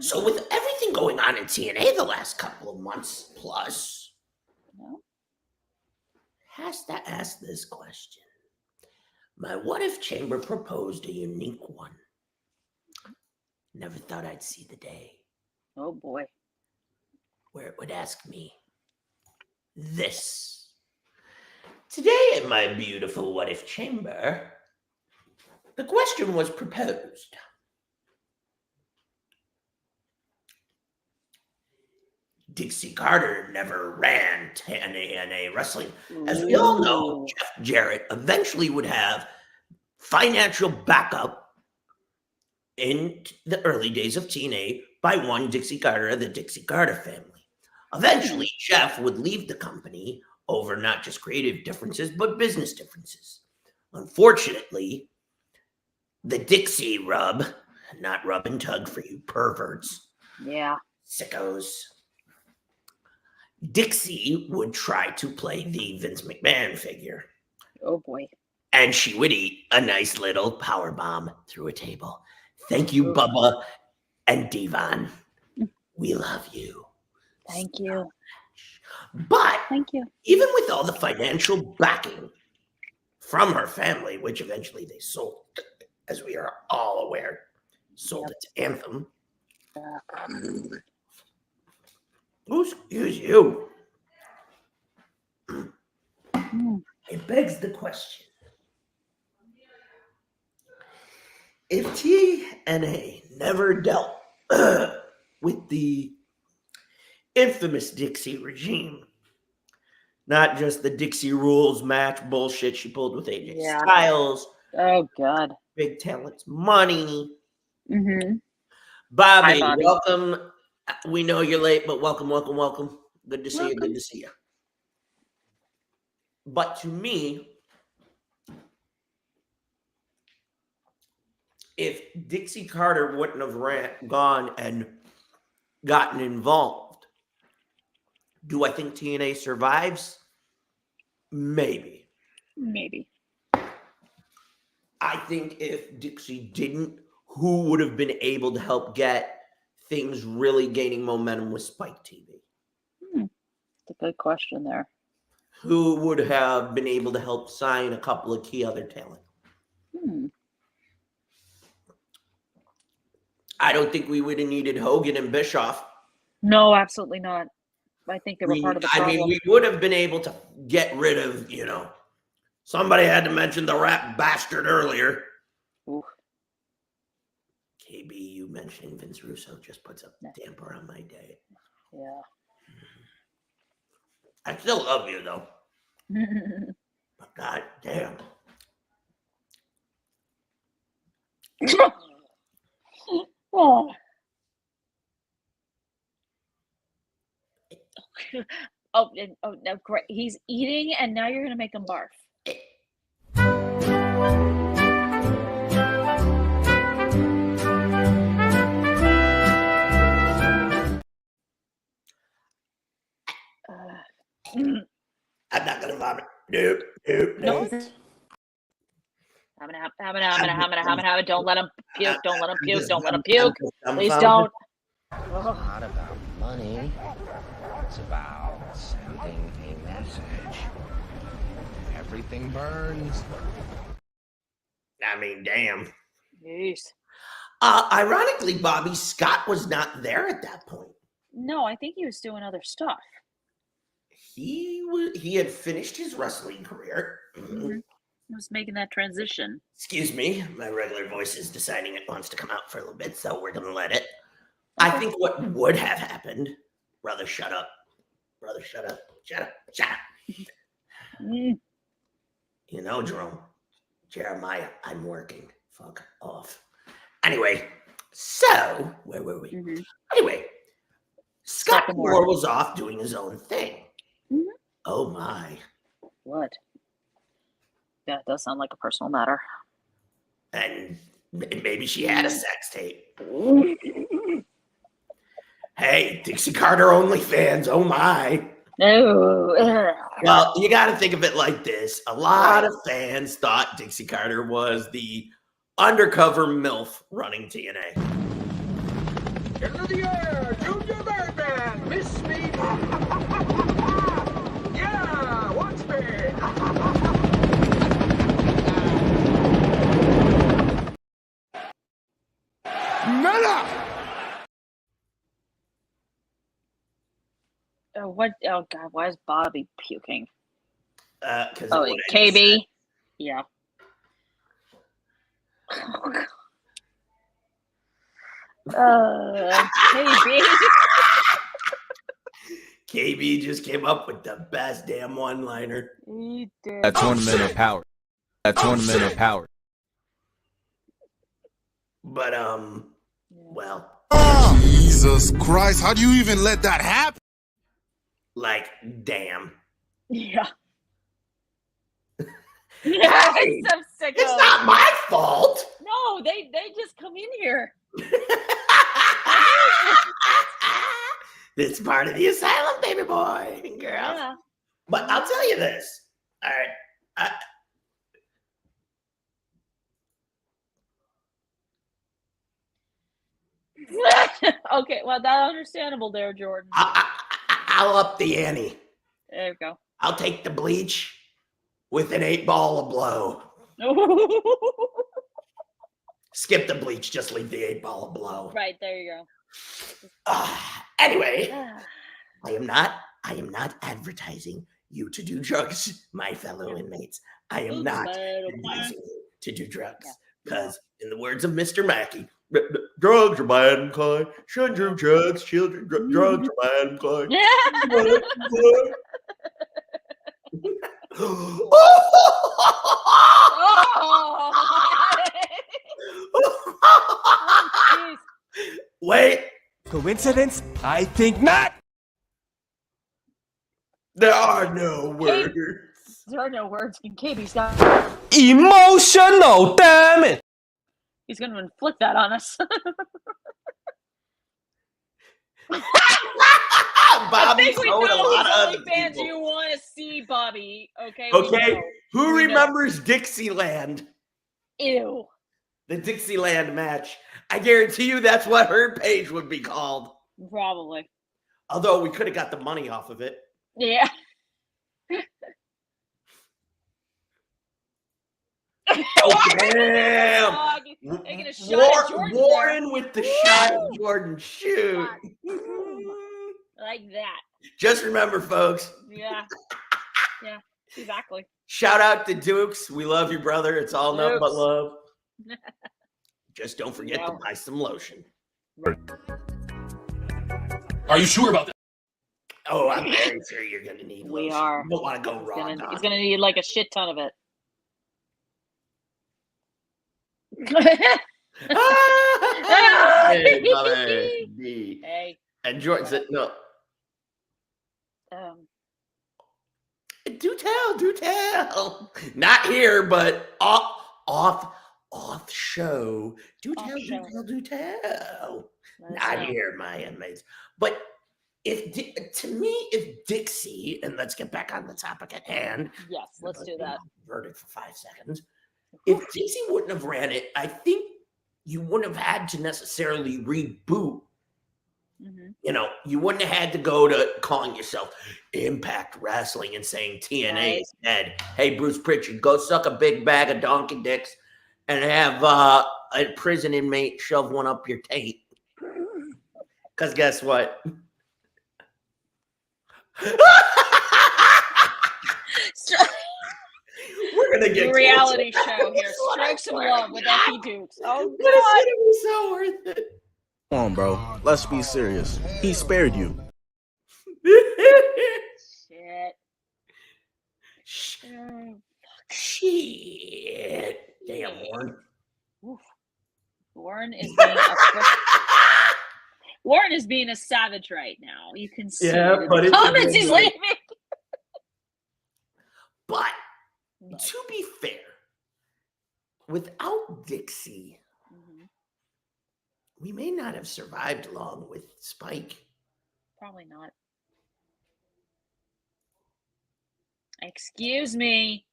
So with everything going on in TNA the last couple of months plus, has to ask this question. My what if chamber proposed a unique one. Never thought I'd see the day. Oh boy. Where it would ask me this. Today in my beautiful what if chamber, the question was proposed. Dixie Carter never ran TNA wrestling. As we all know, Jeff Jarrett eventually would have financial backup in the early days of TNA by one Dixie Carter of the Dixie Carter family. Eventually, Jeff would leave the company over not just creative differences, but business differences. Unfortunately, the Dixie rub, not rub and tug for you perverts. Yeah. Sickos. Dixie would try to play the Vince McMahon figure. Oh boy. And she would eat a nice little power bomb through a table. Thank you, Bubba and Devon. We love you. Thank you. But thank you. Even with all the financial backing from her family, which eventually they sold, as we are all aware, sold it to Anthem. Excuse you. It begs the question. If TNA never dealt with the infamous Dixie regime, not just the Dixie Rules match bullshit she pulled with AJ Styles. Oh, God. Big talents, money. Mm-hmm. Bobby, Hi, Bobby, welcome. We know you're late, but welcome, welcome, welcome. Good to see you. Good to see you. But to me, if Dixie Carter wouldn't have gone and gotten involved, do I think TNA survives? Maybe. Maybe. I think if Dixie didn't, who would have been able to help get things really gaining momentum with Spike TV? It's a good question there. who would have been able to help sign a couple of key other talent. I don't think we would have needed Hogan and Bischoff. No, absolutely not. I think they were part of the problem. I mean, we would have been able to get rid of, somebody had to mention the rap bastard earlier. Oof. KB, you mentioning Vince Russo just puts a damper on my day. Yeah. I still love you, though. But god damn. Oh. Oh, no, great. He's eating, and now you're going to make him barf. I'm not gonna vomit. Nope. No. Don't let him puke. Don't let him puke. Don't let him puke. Please don't. It's not about money. It's about sending a message. Everything burns. I mean, damn. Jeez. Ironically, Bobby Scott was not there at that point. No, I think he was doing other stuff. He had finished his wrestling career. Mm-hmm. He was making that transition. Excuse me, my regular voice is deciding it wants to come out for a little bit, so we're gonna let it. I think what would have happened, brother, shut up. Brother, shut up. Shut up. Jerome, Jeremiah, I'm working. Fuck off. Anyway, so where were we? Mm-hmm. Anyway, Scott Moore was off doing his own thing. Mm-hmm. Oh my. What? Yeah, it does sound like a personal matter. And maybe she had a sex tape. Hey, Dixie Carter OnlyFans. Oh my. No. Well, you got to think of it like this. A lot of fans thought Dixie Carter was the undercover MILF running TNA. Into the air, Junior Birdman, miss me. Yeah, watch me. Miller! What? Oh God! Why is Bobby puking? Because KB. Yeah. KB. KB just came up with the best damn one-liner. He did. That tournament of power. That tournament of power. But well. Jesus Christ! How do you even let that happen? Like, damn. Yeah. Hey, so sick it's not my fault. No, they just come in here. This part of the asylum, baby boy and girl. Yeah. But I'll tell you this. All right. Okay, well, that's understandable there, Jordan. I'll up the ante. There you go. I'll take the bleach with an 8-ball a blow. Skip the bleach, just leave the 8-ball a blow. Right, there you go. Anyway, I am not advertising you to do drugs, my fellow inmates. I am not advising you to do drugs. Because in the words of Mr. Mackey, drugs are bad and kind. Shouldn't do drugs, children. Drugs are bad and kind. Wait. Coincidence? I think not. There are no words. There are no words. KB's got Emotional, damn it. He's going to inflict that on us. Bobby I think we told know a lot of whose other OnlyFans people. you want to see, Bobby. Okay. Okay. Who We know. remembers Dixieland? Ew. The Dixieland match. I guarantee you that's what her page would be called. Probably. Although we could have got the money off of it. Yeah. Oh, damn. Dog, taking a shot at Jordan Warren there. with the shot at Jordan. Shoot. Like that. Just remember, folks. Yeah. Yeah, exactly. Shout out to Dukes. We love you, brother. It's all nothing but Dukes. love. Just don't forget to No. buy some lotion. Are you sure about that? Oh, I'm very sure you're going to need We lotion. are. You don't want to go raw. He's gonna need like a shit ton of it. Hey, brother. D. Hey. And Jordan said, no. Do tell. Not here, but off show. Do tell. Not here, my inmates. But to me, if Dixie, and let's get back on the topic at hand. Yes, let's do that. Verdict for 5 seconds. If Dixie wouldn't have ran it, I think you wouldn't have had to necessarily reboot. You know, you wouldn't have had to go to calling yourself Impact Wrestling and saying TNA is dead. Hey, Bruce Pritchard, go suck a big bag of donkey dicks and have a prison inmate shove one up your taint. Because guess what? We're gonna get reality show here. Strokes of Love with Effie Dukes. Oh God, it's God. gonna be so worth it. Come on, bro. Let's be serious. He spared you. Shit. Damn, Warren. Oof. Warren is being a savage right now. You can see Yeah, it in but the it's a comments good he's way. leaving. But to be fair, without Dixie, we may not have survived long with Spike. Probably not. Excuse me.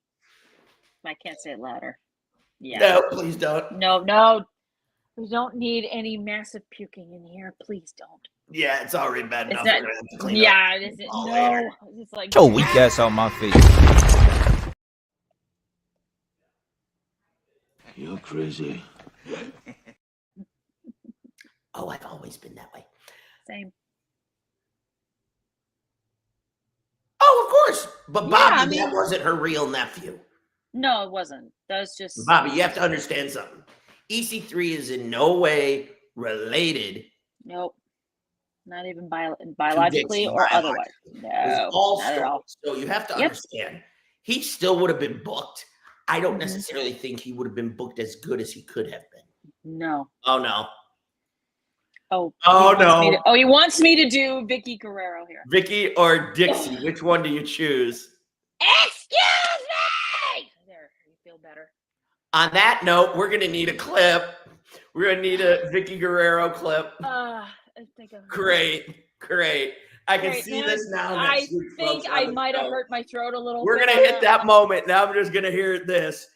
I can't say it louder. Yeah. No, please don't. No. We don't need any massive puking in here. Please don't. Yeah, it's already bad It's enough. not- We're gonna have to clean yeah, up. it isn't. all No. later. It's like Your weak ass on my face. You're crazy. Oh, I've always been that way. Same. Oh, of course. But Bobby, I mean- that wasn't her real nephew. No, it wasn't. That was just Bobby, you have to understand something. EC3 is in no way related. Nope. Not even biologically Dixie, or biologically. otherwise. It's No, all not at all. stories. So you have to Yep. understand, he still would have been booked. I don't Mm-hmm. necessarily think he would have been booked as good as he could have been. No. Oh, no. Oh, Oh, no. He wants me to do Vicky Guerrero here. Vicky or Dixie, which one do you choose? Excuse me! There, you feel better. On that note, we're going to need a clip. We're going to need a Vicky Guerrero clip. I think I'm Great. I can Great, see man. this now. I next week, think folks, I on the might have show. hurt my throat a little We're bit. going to hit that moment. Now I'm just going to hear this.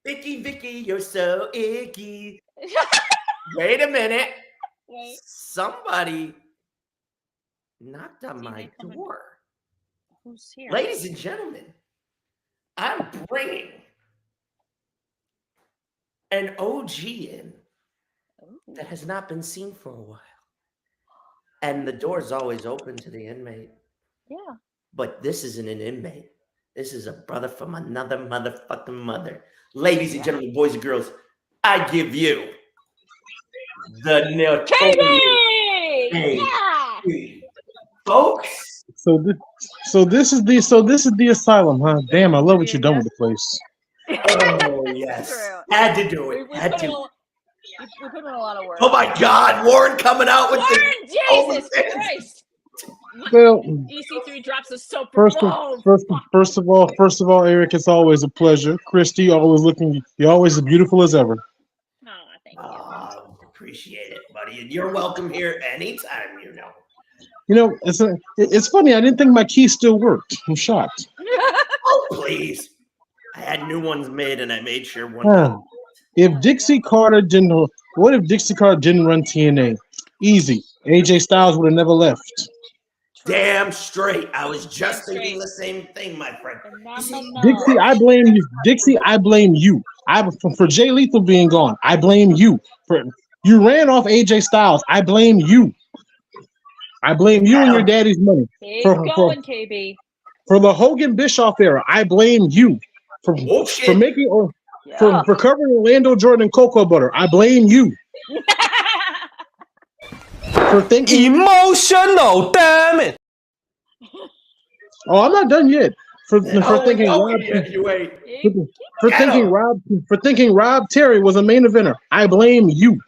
Vicky, you're so icky. Wait a minute. Wait. Somebody knocked on my door. Who's here? Ladies and gentlemen, I'm bringing an OG in that has not been seen for a while. And the door's always open to the inmate. Yeah. But this isn't an inmate. This is a brother from another motherfucking mother. Ladies and gentlemen, boys and girls, I give you the notorious KB! folks. So this is the asylum, huh? Damn, I love what you've done with the place. Oh yes, had to do it. We Had put in to. we put in a lot of work. Oh my God, Warren coming out with Warren, Jesus Christ! Well, EC3 drops the soap. First of all, Eric, it's always a pleasure. Kristii, you're always as beautiful as ever. Appreciate it, buddy. And you're welcome here anytime, you know. You know, it's funny. I didn't think my key still worked. I'm shocked. Oh, please. I had new ones made and I made sure one. What if Dixie Carter didn't run TNA? Easy. AJ Styles would have never left. Damn straight. I was just thinking the same thing, my friend. You see, Dixie, I blame you. Dixie, I blame you. For Jay Lethal being gone. I blame you. For you ran off AJ Styles. I blame you. I blame you and your daddy's money. Keep going, KB. For the Hogan Bischoff era, I blame you for making for covering Orlando Jordan and cocoa butter. I blame you for thinking emotional. Damn it! Oh, I'm not done yet. For thinking Rob Terry was a main eventer. I blame you.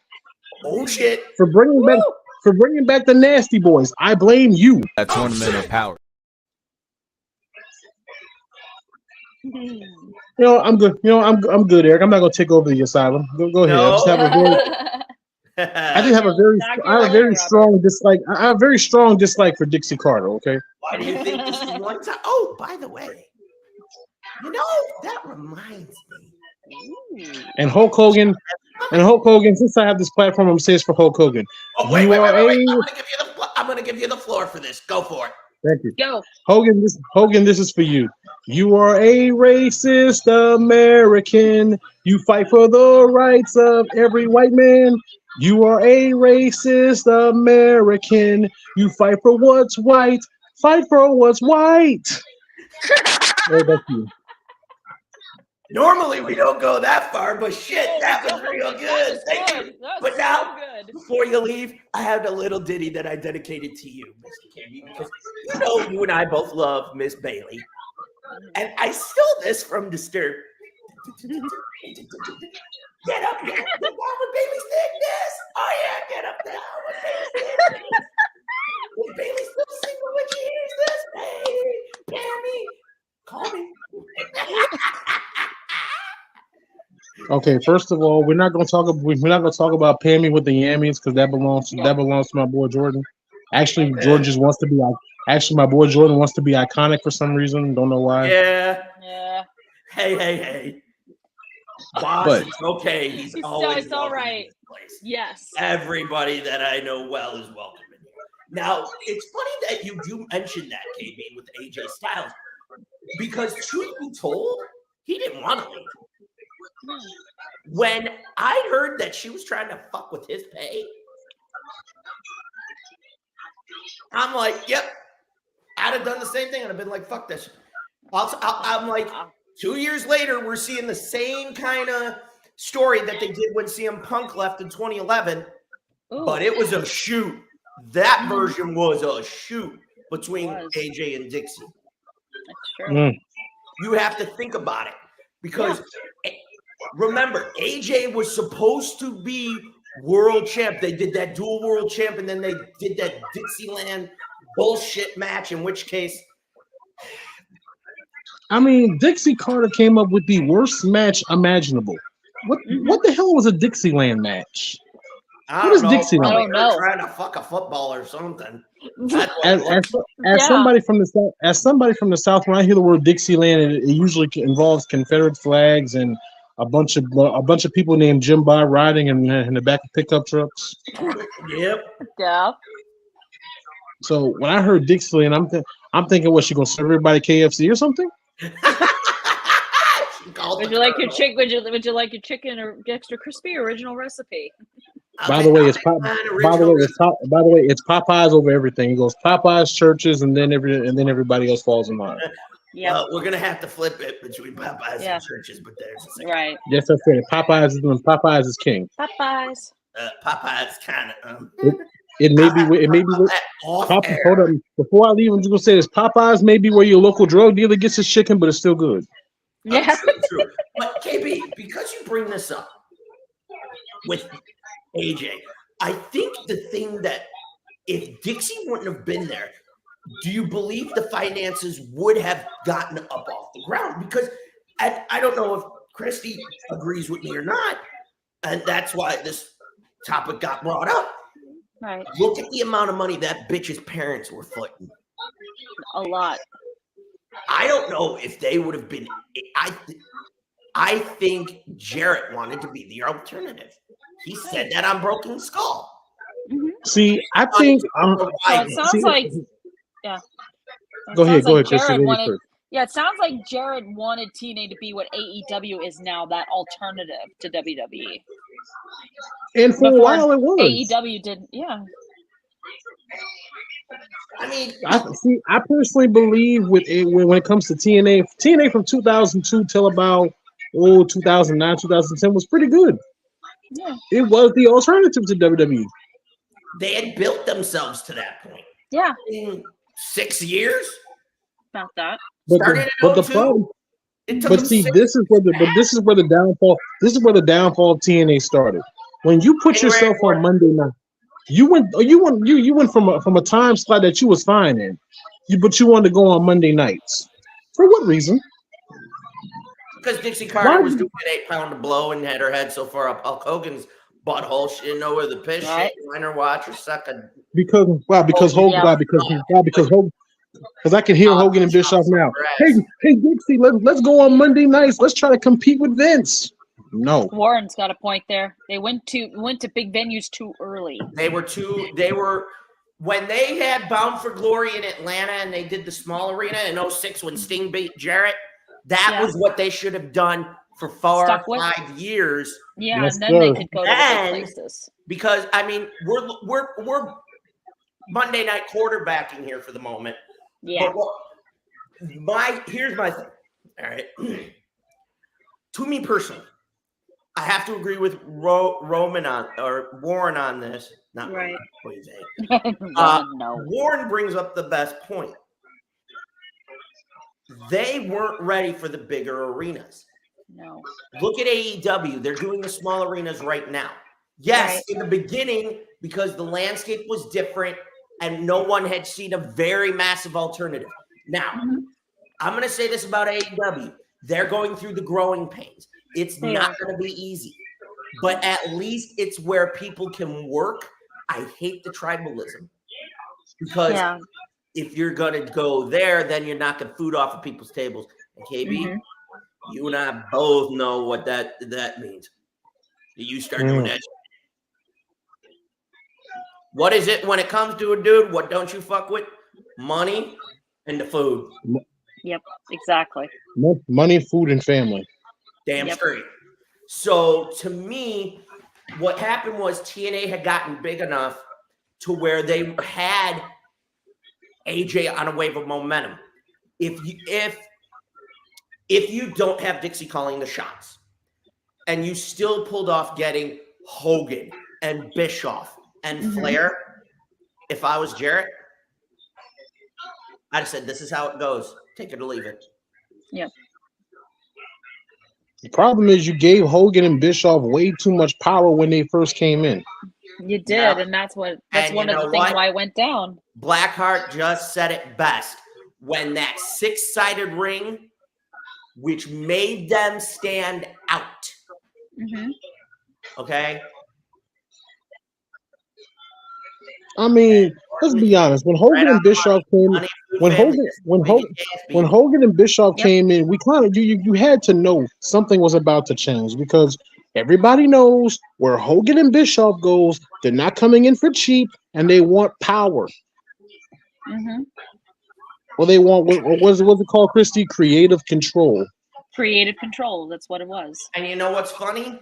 Bullshit. For bringing back the Nasty Boys. I blame you. A tournament of power. I'm good. I'm good, Eric. I'm not gonna take over the asylum. Go ahead. No. I just have a very strong dislike. I have a very strong dislike for Dixie Carter. Okay. Why do you think this is one time? Oh, by the way, that reminds me. And Hulk Hogan. Since I have this platform, I'm gonna say it's for Hulk Hogan. Oh, wait. I'm gonna give you the floor for this. Go for it. Thank you. Go. Hogan, this is for you. You are a racist American. You fight for the rights of every white man. You are a racist American. You fight for what's white. Fight for what's white. Oh, that's you. Normally we don't go that far, but shit, that was real good. Thank you. But now, before you leave, I have a little ditty that I dedicated to you, Mr. Candy, because you and I both love Miss Bailey. And I stole this from Disturbed. Get up, get down with Bailey's thickness. Oh yeah, get up down with Bailey's thickness. Is Bailey still single when she hears this? Hey, Pammy, call me. Okay, first of all, we're not gonna talk about Pammy with the Yammies because that belongs to my boy Jordan. Actually, Jordan just wants to be like. Actually, my boy Jordan wants to be iconic for some reason. Don't know why. Yeah. Hey. Boss, it's okay. He's always it's all right. Yes. Everybody that I know well is welcome in here. Now, it's funny that you do mention that, KB, with AJ Styles, because truth be told, he didn't want to leave. When I heard that she was trying to fuck with his pay, I'm like, yep. I'd have done the same thing. I'd have been like, fuck this. I'm like, 2 years later, we're seeing the same kind of story that they did when CM Punk left in 2011. Ooh. But it was a shoot. That version was a shoot between AJ and Dixie. That's true. You have to think about it. Because remember, AJ was supposed to be world champ. They did that dual world champ, and then they did that Dixieland bullshit match, in which case, I mean, Dixie Carter came up with the worst match imaginable. What the hell was a Dixieland match? What is Dixieland? I don't know. Trying to fuck a football or something. As somebody from the South, when I hear the word Dixieland, it usually involves Confederate flags and a bunch of people named Jim Bob riding in the back of pickup trucks. Yep. Yeah. So when I heard Dixieland, I'm thinking, what, she gonna serve everybody KFC or something? Would you like your chicken or extra crispy original recipe? By the way, it's Popeyes over everything. It goes Popeyes, churches, and then everybody else falls in line. Yeah, well, we're gonna have to flip it between Popeyes and churches, but there's a second. Right. Yes, that's it. Popeyes is king. Popeyes. Popeyes kind of. It may be. Hold on. Before I leave, I'm just gonna say this: Popeyes may be where your local drug dealer gets his chicken, but it's still good. Yeah. True. But KB, because you bring this up with AJ, I think the thing that if Dixie wouldn't have been there, do you believe the finances would have gotten up off the ground? Because I don't know if Kristii agrees with me or not, and that's why this topic got brought up. Right. Look at the amount of money that bitch's parents were footing. A lot. I don't know if they would have been. I think Jarrett wanted to be the alternative. He said that on Broken Skull. See, I think it sounds like Yeah. Go ahead, Kristie. Jared Lady wanted. first. Yeah, it sounds like Jared wanted TNA to be what AEW is now, that alternative to WWE. And for a while it was. AEW didn't. Yeah. I mean, I personally believe with it when it comes to TNA from 2002 till about 2009, 2010 was pretty good. Yeah. It was the alternative to WWE. They had built themselves to that point. Yeah. In 6 years? About that. But the 02? problem. It took But them see, 6 this is where the downfall. This is where the downfall of TNA started. When you put yourself on Monday night, you went from a time slot that you was fine in, but you wanted to go on Monday nights. For what reason? Because Dixie Carter was doing an 8-pounder blow and had her head so far up Hulk Hogan's butthole, she didn't know where the piss shit, line her watch or suck a. Because I can hear Hogan and Bischoff now. Hey Dixie, let's go on Monday nights. Let's try to compete with Vince. No. Warren's got a point there. They went to big venues too early. They were when they had Bound for Glory in Atlanta and they did the small arena in 06 when Sting beat Jarrett. That was what they should have done for 4 or 5 years. Yeah, and then they could go to other places. Because I mean, we're Monday night quarterbacking here for the moment. Yeah. Here's my thing. All right. To me personally, I have to agree with Warren on this. Not right. No. Warren brings up the best point. They weren't ready for the bigger arenas. No. Look at AEW. They're doing the small arenas right now. Yes, in the beginning, because the landscape was different and no one had seen a very massive alternative. Now, I'm going to say this about AEW. They're going through the growing pains. It's not going to be easy, but at least it's where people can work. I hate the tribalism because if you're going to go there, then you're knocking food off of people's tables. And KB, you and I both know what that means. You start doing that. What is it when it comes to a dude? What don't you fuck with? Money and the food. Yep, exactly. Money, food, and family. Damn straight. So to me, what happened was TNA had gotten big enough to where they had AJ on a wave of momentum. If you don't have Dixie calling the shots, and you still pulled off getting Hogan and Bischoff and Flair, if I was Jarrett, I'd have said, this is how it goes. Take it or leave it. Yep. The problem is you gave Hogan and Bischoff way too much power when they first came in. You did, and that's one of the things why it went down. Blackheart just said it best. When that 6-sided ring, which made them stand out. Okay? I mean, let's be honest. When Hogan and Bischoff came, when Hogan and Bischoff came in, we kind of you had to know something was about to change because everybody knows where Hogan and Bischoff goes. They're not coming in for cheap, and they want power. Well, they want what's it called, Kristie? Creative control. Creative control. That's what it was. And you know what's funny?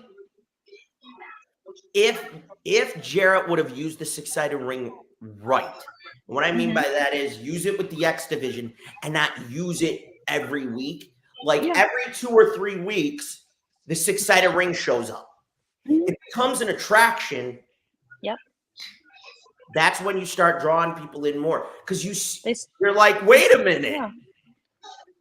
If Jarrett would have used the 6-sided ring right, what I mean by that is use it with the X division and not use it every week. Like every 2 or 3 weeks, the 6-sided ring shows up. It becomes an attraction. Yep. That's when you start drawing people in more because you're like, wait a minute. Yeah.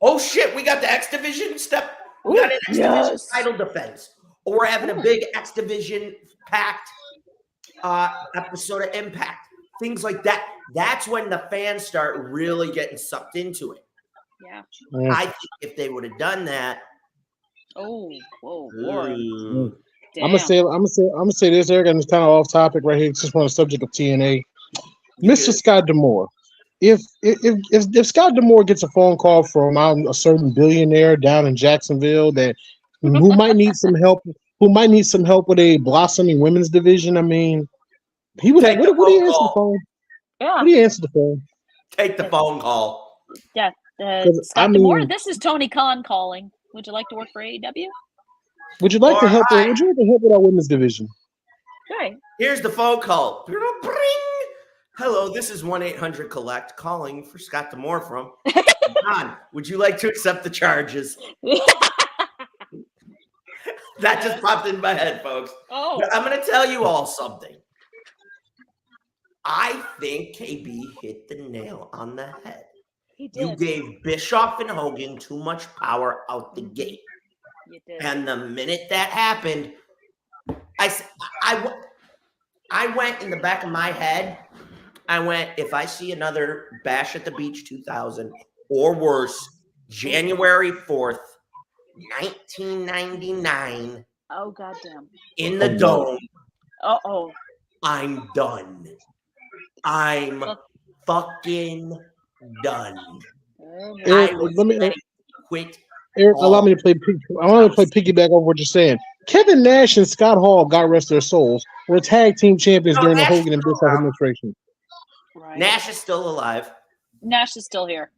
Oh shit, we got the X division step. We got an X division title defense. Or we're having a big X division packed episode of Impact. Things like that. That's when the fans start really getting sucked into it. Yeah. I think if they would have done that. Oh, whoa, I'm gonna say this, Eric, and it's kind of off topic right here. It's just on the subject of TNA. Mr. Scott D'Amore. If Scott D'Amore gets a phone call from a certain billionaire down in Jacksonville who might need some help with a blossoming women's division, I mean, he would have. What do you answer the phone? Yeah. What do you answer the phone? Take the phone call. Yeah. 'Cause, Scott I D'Amore, mean, this is Tony Khan calling. Would you like to work for AEW? would you like to All help? right. Would you like to help with our women's division? Right. Here's the phone call. Bring. Hello, this is 1-800-COLLECT calling for Scott D'Amore from John. Would you like to accept the charges? That just popped in my head, folks. Oh. But I'm going to tell you all something. I think KB hit the nail on the head. He did. You gave Bischoff and Hogan too much power out the gate. You did. And the minute that happened, I went in the back of my head. I went, if I see another Bash at the Beach 2000 or worse, January 4th, 1999. Oh, goddamn. In the Dome. Uh-oh. I'm done. I'm fucking done. Eric, let me quit. Eric, allow me to play. I want to play piggyback over what you're saying. Kevin Nash and Scott Hall, God rest their souls, were tag team champions during the Hogan and Bischoff administration. Right. Nash is still alive. Nash is still here.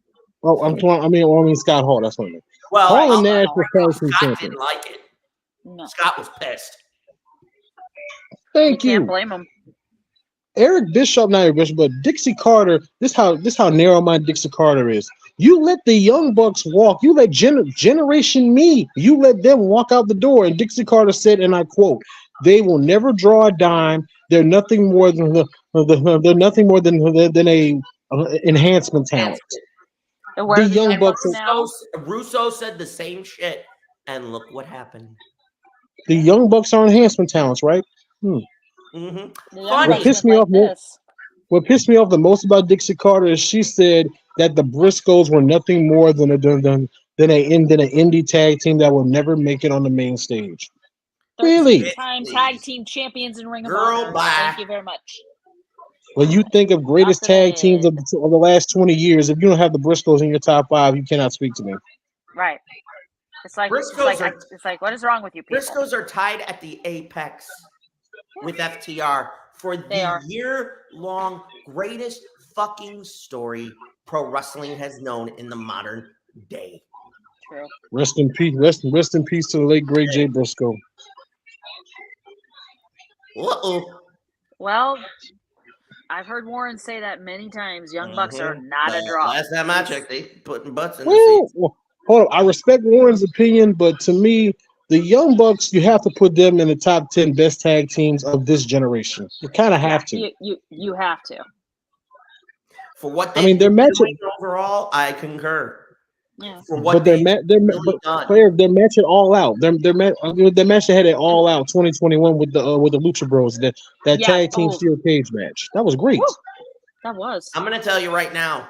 Oh, I mean Scott Hall. That's what I mean. Well, Hall and Nash were tag team Scott champions. didn't like it. No. Scott was pissed. Thank you. Can't blame him. Eric Bischoff, not Eric Bischoff, but Dixie Carter. This how narrow-minded Dixie Carter is. You let the Young Bucks walk. You let Generation Me. You let them walk out the door. And Dixie Carter said, and I quote, "They will never draw a dime. They're nothing more than a enhancement talent." The Young Bucks. Russo said the same shit, and look what happened. The Young Bucks are enhancement talents, right? Mm-hmm. What pissed me off the most about Dixie Carter is she said that the Briscoes were nothing more than an indie tag team that will never make it on the main stage. Really? Time tag team champions in Ring of Honor. Thank you very much. When you think of greatest tag teams of the last 20 years, if you don't have the Briscoes in your top 5, you cannot speak to me. Right. It's like what is wrong with you people? Briscoes are tied at the apex with FTR for the year-long greatest fucking story pro wrestling has known in the modern day. True. Rest in peace. Rest in peace to the late great Jay Briscoe. Well, I've heard Warren say that many times. Young Bucks are not a draw. Last time I checked, they putting butts in the seats. Hold on. I respect Warren's opinion, but to me, the Young Bucks, you have to put them in the top 10 best tag teams of this generation. You kind of have to. You have to. For what they're matching overall, I concur. Yeah. For what they're matching all out. They're match they had it all out 2021 with the Lucha Bros. That tag team steel cage match. That was great. Woo. That was. I'm gonna tell you right now,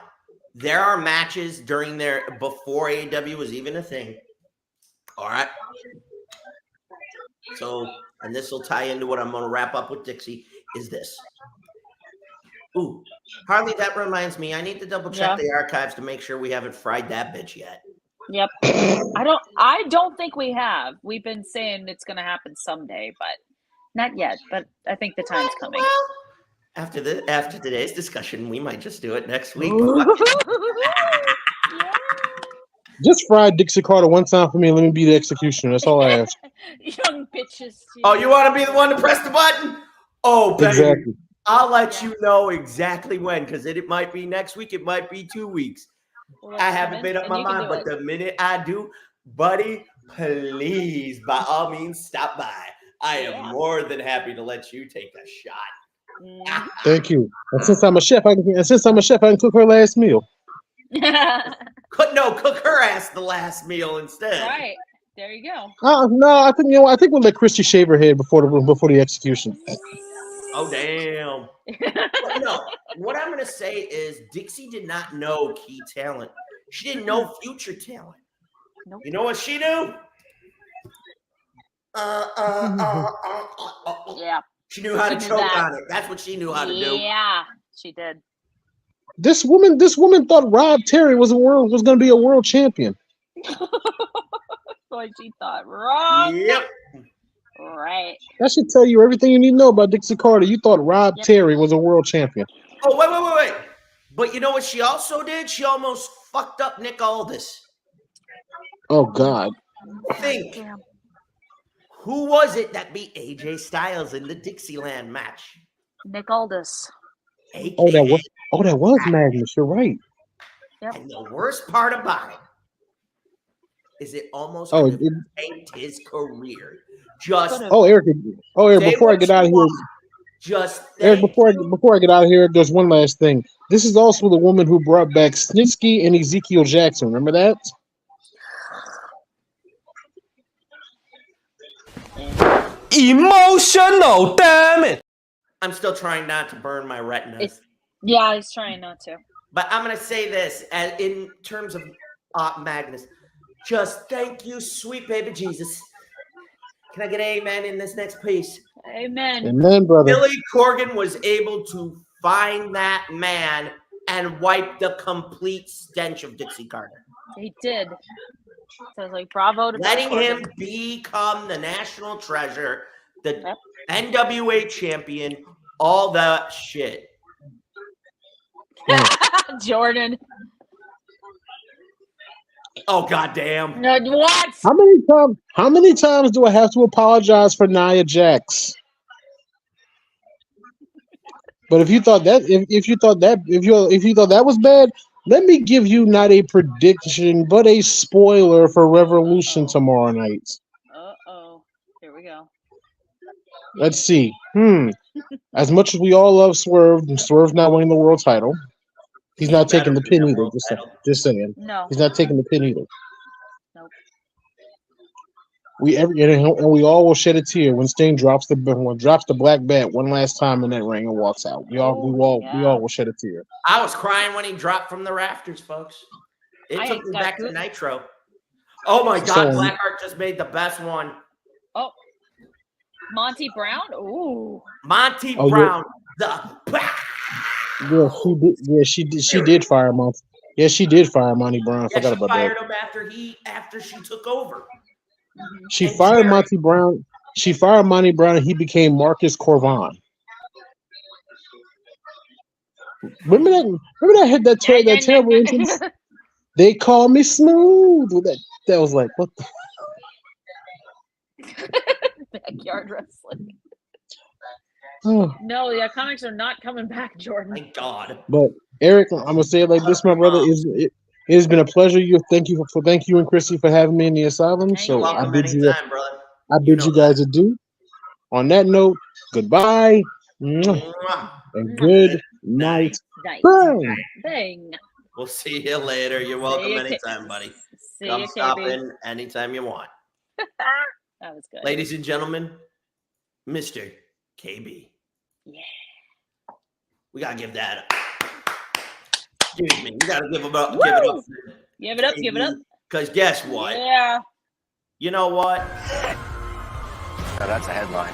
there are matches before AEW was even a thing. All right. So, and this will tie into what I'm going to wrap up with Dixie, is this. Ooh, Harley, that reminds me, I need to double check the archives to make sure we haven't fried that bitch yet. Yep. I don't think we have. We've been saying it's going to happen someday, but not yet. But I think the time's coming. Well, after today's discussion, we might just do it next week. Just fry Dixie Carter one time for me and let me be the executioner. That's all I ask. Young bitches. Oh, you want to be the one to press the button? Oh, baby. Exactly. I'll let you know exactly when, because it might be next week. It might be 2 weeks. Well, I haven't made up my mind, but the minute I do, buddy, please, by all means, stop by. I am more than happy to let you take a shot. Thank you. And since I'm a chef, I can cook her last meal. Cook her ass the last meal instead. Right. There you go. No, I think we'll let Kristii shave her head before the execution. Oh damn. But no, what I'm gonna say is Dixie did not know key talent. She didn't know future talent. Nope. You know what she knew? Yeah. She knew how to choke on it. That's what she knew how to do. Yeah, she did. This woman thought Rob Terry was going to be a world champion. Boy, she thought wrong. Yep. Right. That should tell you everything you need to know about Dixie Carter. You thought Rob Terry was a world champion. Oh, wait. But you know what she also did? She almost fucked up Nick Aldis. Oh God. Think. Who was it that beat AJ Styles in the Dixieland match? Nick Aldis. Oh, that was Magnus. You're right. Yep. And the worst part about it is it almost Oh, could have tanked his career. Just Eric. Oh, Eric. say Before I what get you out of here, want. Just Eric. think. Before I get out of here, there's one last thing. This is also the woman who brought back Snitsky and Ezekiel Jackson. Remember that? Emotional, damn it! I'm still trying not to burn my retinas. Yeah, he's trying not to. But I'm going to say this in terms of Magnus. Just thank you, sweet baby Jesus. Can I get an amen in this next piece? Amen. Amen, brother. Billy Corgan was able to find that man and wipe the complete stench of Dixie Carter. He did. So I was like, bravo to Letting Billy him Corgan. become the national treasure, the NWA champion, all that shit. Jordan. Oh goddamn! What? How many times do I have to apologize for Nia Jax? But if you thought that was bad, let me give you not a prediction but a spoiler for Revolution tomorrow night. Uh-oh. Here we go. Let's see. As much as we all love Swerve, and Swerve's not winning the world title. He's not taking the pin either. Just saying. No. He's not taking the pin either. Nope. And we all will shed a tear when Sting drops the black bat one last time in that ring and walks out. We all will shed a tear. I was crying when he dropped from the rafters, folks. It took me back to Nitro. Oh my God, Blackheart just made the best one. Oh, Monty Brown. Ooh, Monty Brown. Yeah, she did. She did fire Monty. Yeah, she did fire Monty Brown. I forgot about that. She fired him after she took over. She fired Monty Brown. She fired Monty Brown, and he became Marcus Corvan. Remember that terrible entrance? They call me Smooth. That was like, what the? backyard wrestling. Oh. No, the Iconics are not coming back, Jordan. Thank God. But Eric, I'm gonna say it like this, my brother. It has been a pleasure. Thank you and Kristii for having me in the asylum. I bid you guys adieu. On that note, goodbye. And good night. Bang. Bang. We'll see you later. You're welcome anytime, buddy. Come stop in anytime you want. That was good. Ladies and gentlemen, Mr. KB. Yeah. We gotta give that up. Excuse me. We gotta give it up. Give it up. Give it up. Because guess what? Yeah. You know what? Now that's a headline.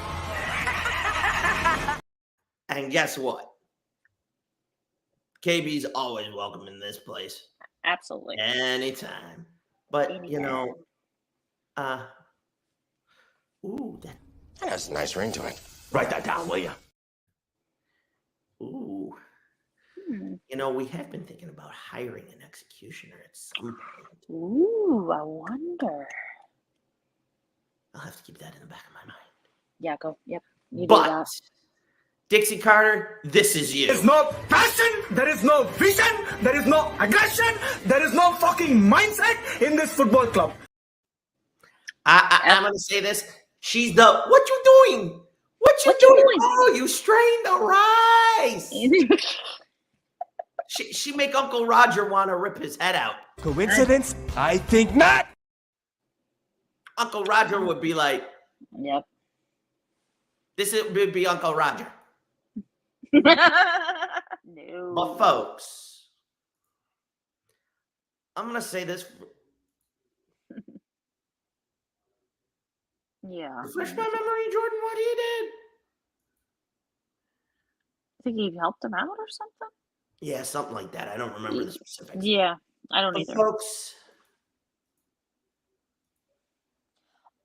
And guess what? KB's always welcome in this place. Absolutely. Anytime. But that has a nice ring to it. Write that down, will you? Ooh. We have been thinking about hiring an executioner at some point. Ooh, I wonder. I'll have to keep that in the back of my mind. Yeah, go. Yep. You but do that. Dixie Carter, this is you. There is no passion, there is no vision, there is no aggression, there is no fucking mindset in this football club. I'm going to say this. She's the, what you doing? What you doing? Oh, you strained the rice. she make Uncle Roger want to rip his head out. Coincidence? I think not. Uncle Roger would be like, yep. This would be Uncle Roger. No. But folks, I'm going to say this. Yeah. Refresh my memory, Jordan, what he did. I think he helped him out or something? Yeah, something like that. I don't remember the specifics. Yeah, I don't either. Folks.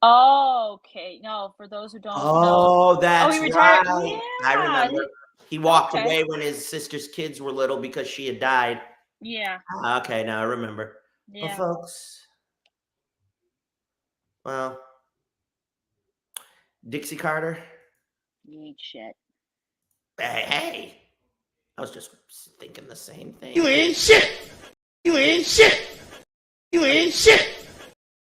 Oh, okay. No, for those who don't know. Oh, that's he retired. right. Yeah. I remember. He walked Okay. away when his sister's kids were little because she had died. Yeah. Okay, now I remember. Yeah. Well, folks, well, Dixie Carter. You ain't shit. Hey, I was just thinking the same thing. You ain't shit. You ain't shit. You ain't shit.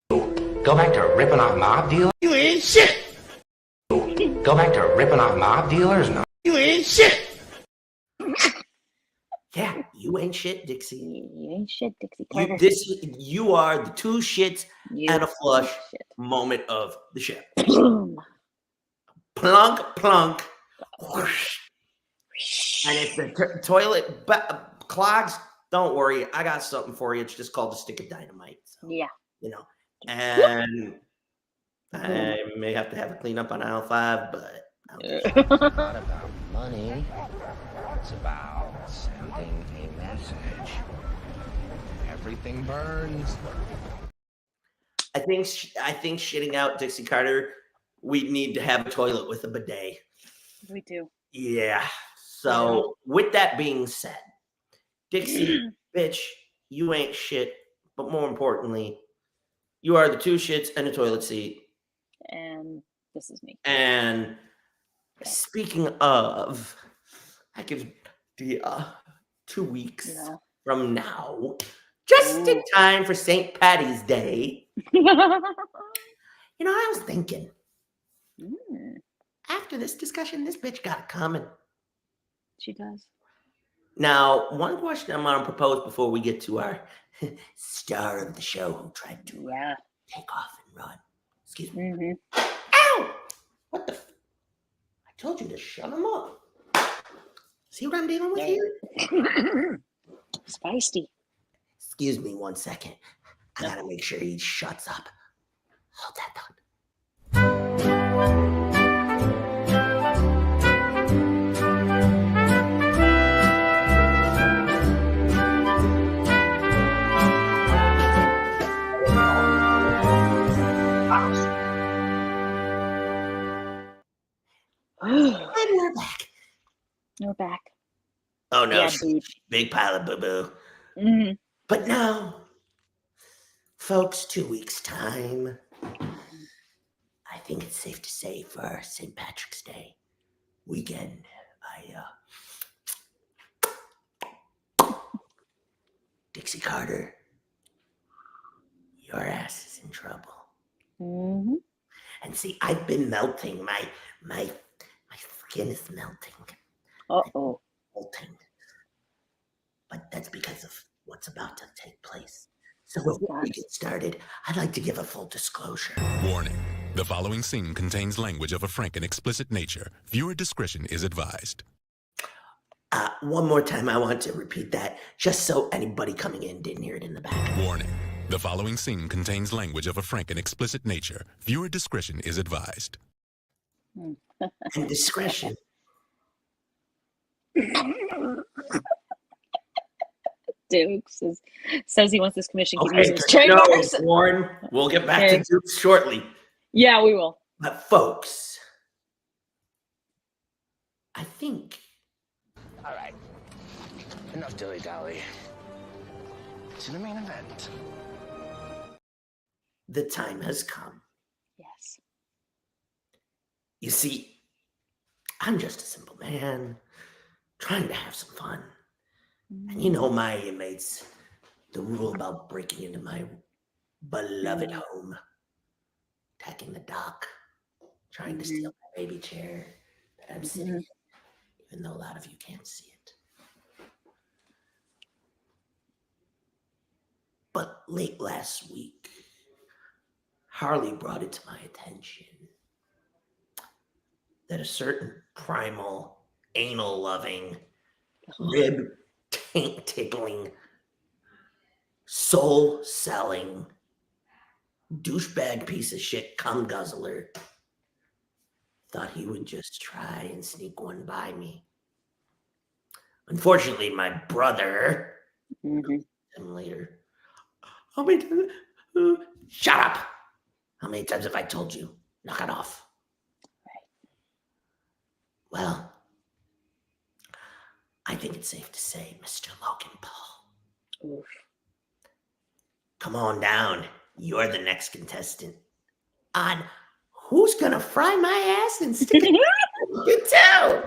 Go back to ripping off mob dealers? You ain't shit. Go back to ripping off mob dealers? No. You ain't shit. Yeah, you ain't shit, Dixie. You ain't shit, Dixie Carter. You are the two shits and a flush moment of the show. Plunk, plunk. Whoosh. And if the toilet clogs, don't worry. I got something for you. It's just called a stick of dynamite. So, yeah. You know, and I may have to have a cleanup on aisle 5, but It's not about money. It's about sending a message. Everything burns. I think shitting out Dixie Carter, we need to have a toilet with a bidet. We do. Yeah. So with that being said, Dixie, bitch, you ain't shit. But more importantly, you are the two shits and a toilet seat. And this is me. And speaking of, I give the 2 weeks from now, just in time for St. Patty's Day. You know, I was thinking, after this discussion, this bitch got it coming. She does. Now, one question I'm going to propose before we get to our star of the show who tried to take off and run. Excuse me. Ow! What the? I told you to shut him up. See what I'm dealing with here? It's feisty. Excuse me 1 second. I got to make sure he shuts up. Hold that thought. And we're back. We're back. Oh no, Yeah, big pile of boo-boo. Mm-hmm. But now, folks, 2 weeks' time, I think it's safe to say for St. Patrick's Day weekend, Dixie Carter, your ass is in trouble. Mm-hmm. And see, I've been melting. My skin is melting. Uh-oh. Melting. But that's because of what's about to take place. So before we get started, I'd like to give a full disclosure. Warning. The following scene contains language of a frank and explicit nature. Viewer discretion is advised. One more time, I want to repeat that, just so anybody coming in didn't hear it in the back. Warning. The following scene contains language of a frank and explicit nature. Viewer discretion is advised. And discretion. Duke says he wants this commission keep using his No, trademarks. Warren, we'll get back to Duke shortly. Yeah, we will. But folks, I think. All right. Enough dilly-dally. To the main event. The time has come. Yes. You see, I'm just a simple man trying to have some fun. And you know my inmates, the rule about breaking into my beloved home, attacking the dock, trying to steal my baby chair that I'm sitting in, even though a lot of you can't see it. But late last week, Harley brought it to my attention that a certain primal, anal-loving, rib-tickling, soul-selling, douchebag piece of shit cum guzzler thought he would just try and sneak one by me. Unfortunately, my brother, and later, shut up! How many times have I told you? Knock it off. Well, I think it's safe to say, Mr. Logan Paul. Oof. Come on down. You're the next contestant on Who's Gonna Fry My Ass and Stick It in You Too.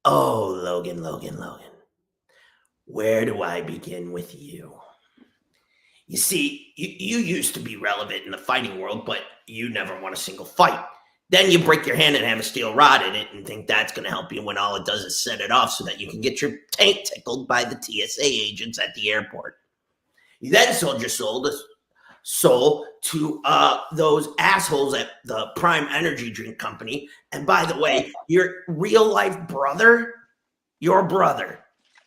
Oh, Logan. Where do I begin with you? You see, you used to be relevant in the fighting world, but you never won a single fight. Then you break your hand and have a steel rod in it and think that's going to help you when all it does is set it off so that you can get your taint tickled by the TSA agents at the airport. You then sold your soul to those assholes at the Prime Energy Drink Company. And by the way, your real life brother, your brother,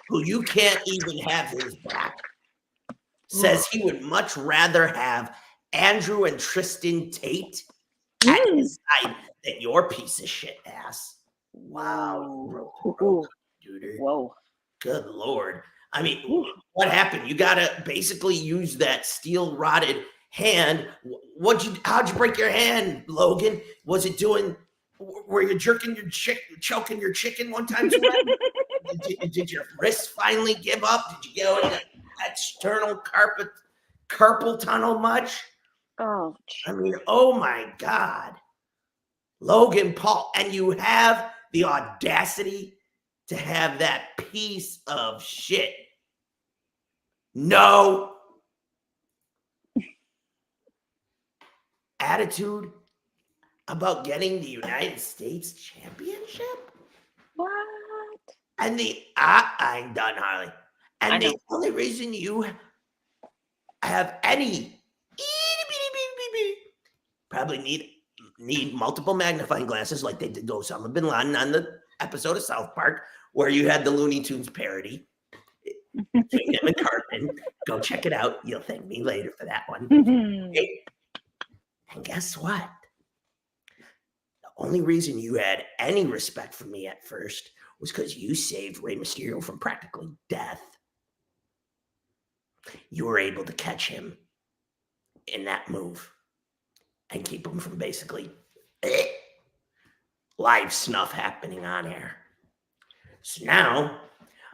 who you can't even have his back, says he would much rather have Andrew and Tristan Tate at his side than your piece of shit ass. Wow. Dude. Whoa. Good Lord. I mean, what happened? You got to basically use that steel rotted hand. How'd you break your hand, Logan? Was it were you choking your chicken one time? Did your wrist finally give up? Did you go in the external carpal tunnel much? Oh, I mean, oh my God. Logan Paul. And you have the audacity to have that piece of shit. No attitude about getting the United States Championship? What? And I'm done, Harley. And the only reason you have any probably need multiple magnifying glasses like they did to Osama bin Laden on the episode of South Park where you had the Looney Tunes parody. Him and Cartman. Go check it out. You'll thank me later for that one. Okay. And guess what? The only reason you had any respect for me at first was because you saved Rey Mysterio from practically death. You were able to catch him in that move and keep him from basically live snuff happening on air. So now,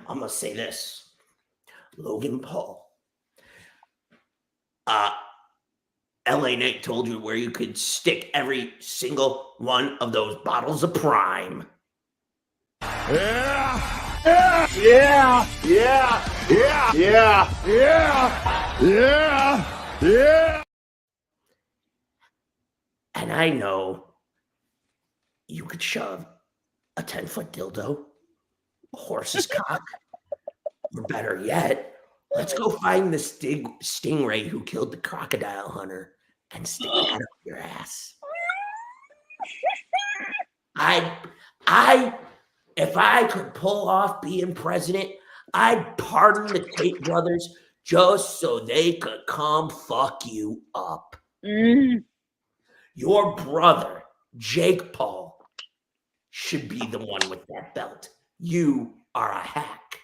I'm going to say this. Logan Paul. LA Nate told you where you could stick every single one of those bottles of Prime. Yeah. And I know you could shove a 10-foot dildo, a horse's cock, or better yet, let's go find the stingray who killed the crocodile hunter and stick that up your ass. If I could pull off being president, I'd pardon the Tate brothers just so they could come fuck you up. Your brother, Jake Paul, should be the one with that belt. You are a hack.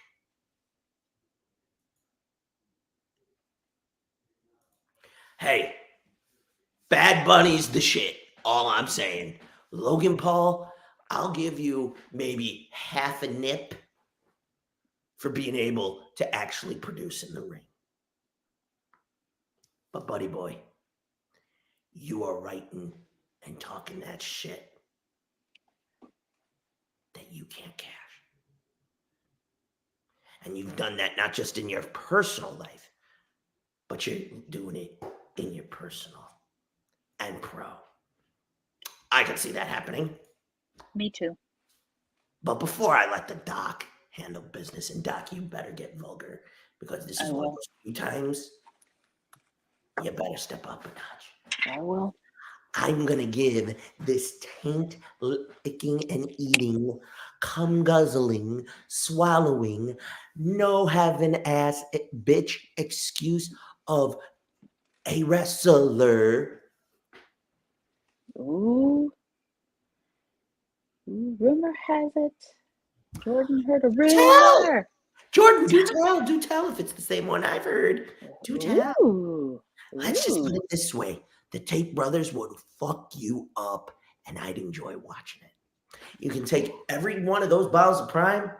Hey, Bad Bunny's the shit. All I'm saying. Logan Paul, I'll give you maybe half a nip for being able to actually produce in the ring. But buddy boy, you are writing and talking that shit that you can't cash. And you've done that not just in your personal life, but you're doing it in your personal and pro. I can see that happening. Me too. But before I let the doc handle business, and Doc, you better get vulgar because this is one of those few times you better step up a notch. I will. I'm going to give this taint licking and eating, cum guzzling, swallowing, no having ass bitch excuse of a wrestler. Ooh, rumor has it Jordan heard a rumor. Jordan, do tell if it's the same one I've heard. Do tell. Ooh. Let's just put Ooh. it this way. The Tate brothers would fuck you up, and I'd enjoy watching it. You can take every one of those bottles of Prime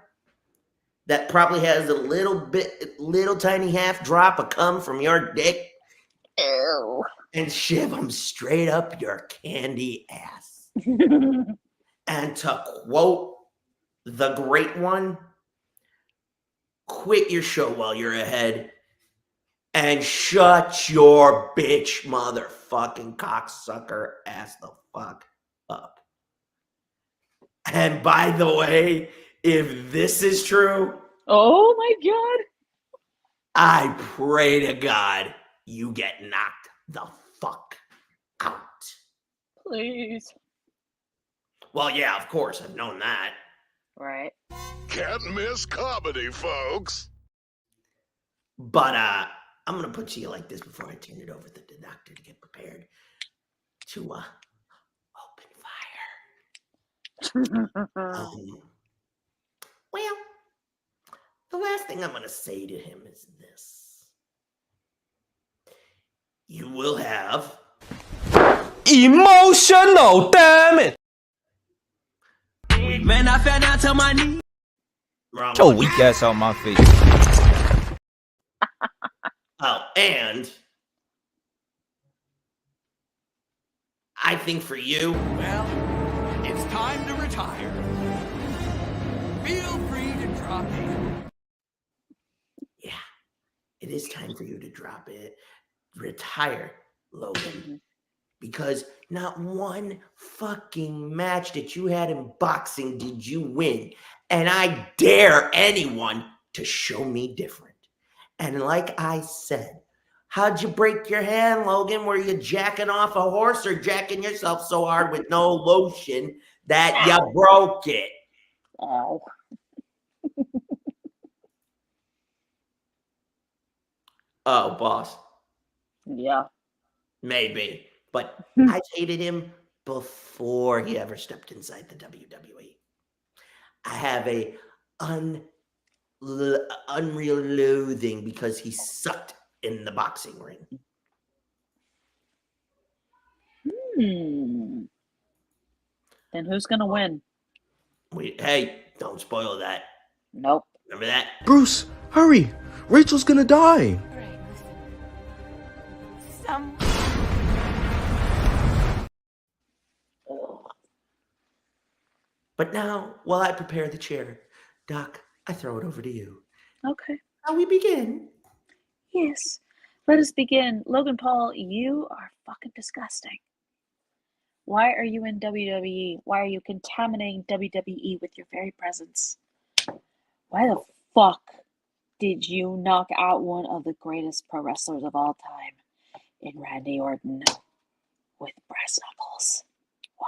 that probably has a little tiny half drop of cum from your dick, Ew. and shove them straight up your candy ass. And to quote the great one, quit your show while you're ahead and shut your bitch motherfucking cocksucker ass the fuck up. And by the way, if this is true, Oh my God. I pray to God you get knocked the fuck out. Please. Well, yeah, of course, I've known that. Right. Can't miss comedy, folks. But I'm gonna put to you like this before I turn it over to the doctor to get prepared to open fire. Well, the last thing I'm gonna say to him is this: you will have Emotional, damn it! Man, I fell down to my knees. Your weak ass on my face. Oh, and I think for you, Well, it's time to retire. Feel free to drop in. yeah, it is time for you to drop it. Retire, Logan. Because not one fucking match that you had in boxing did you win. And I dare anyone to show me different. And like I said, how'd you break your hand, Logan? Were you jacking off a horse or jacking yourself so hard with no lotion that you broke it? Oh. Oh, boss. Yeah. Maybe. But I hated him before he ever stepped inside the WWE. I have a unreal loathing because he sucked in the boxing ring. Then who's gonna win? Hey, don't spoil that. Nope. Remember that? Bruce, hurry! Rachel's gonna die! But now, while I prepare the chair, Doc, I throw it over to you. Okay. Shall we begin? Yes. Let us begin. Logan Paul, you are fucking disgusting. Why are you in WWE? Why are you contaminating WWE with your very presence? Why the fuck did you knock out one of the greatest pro wrestlers of all time in Randy Orton with brass knuckles? Why?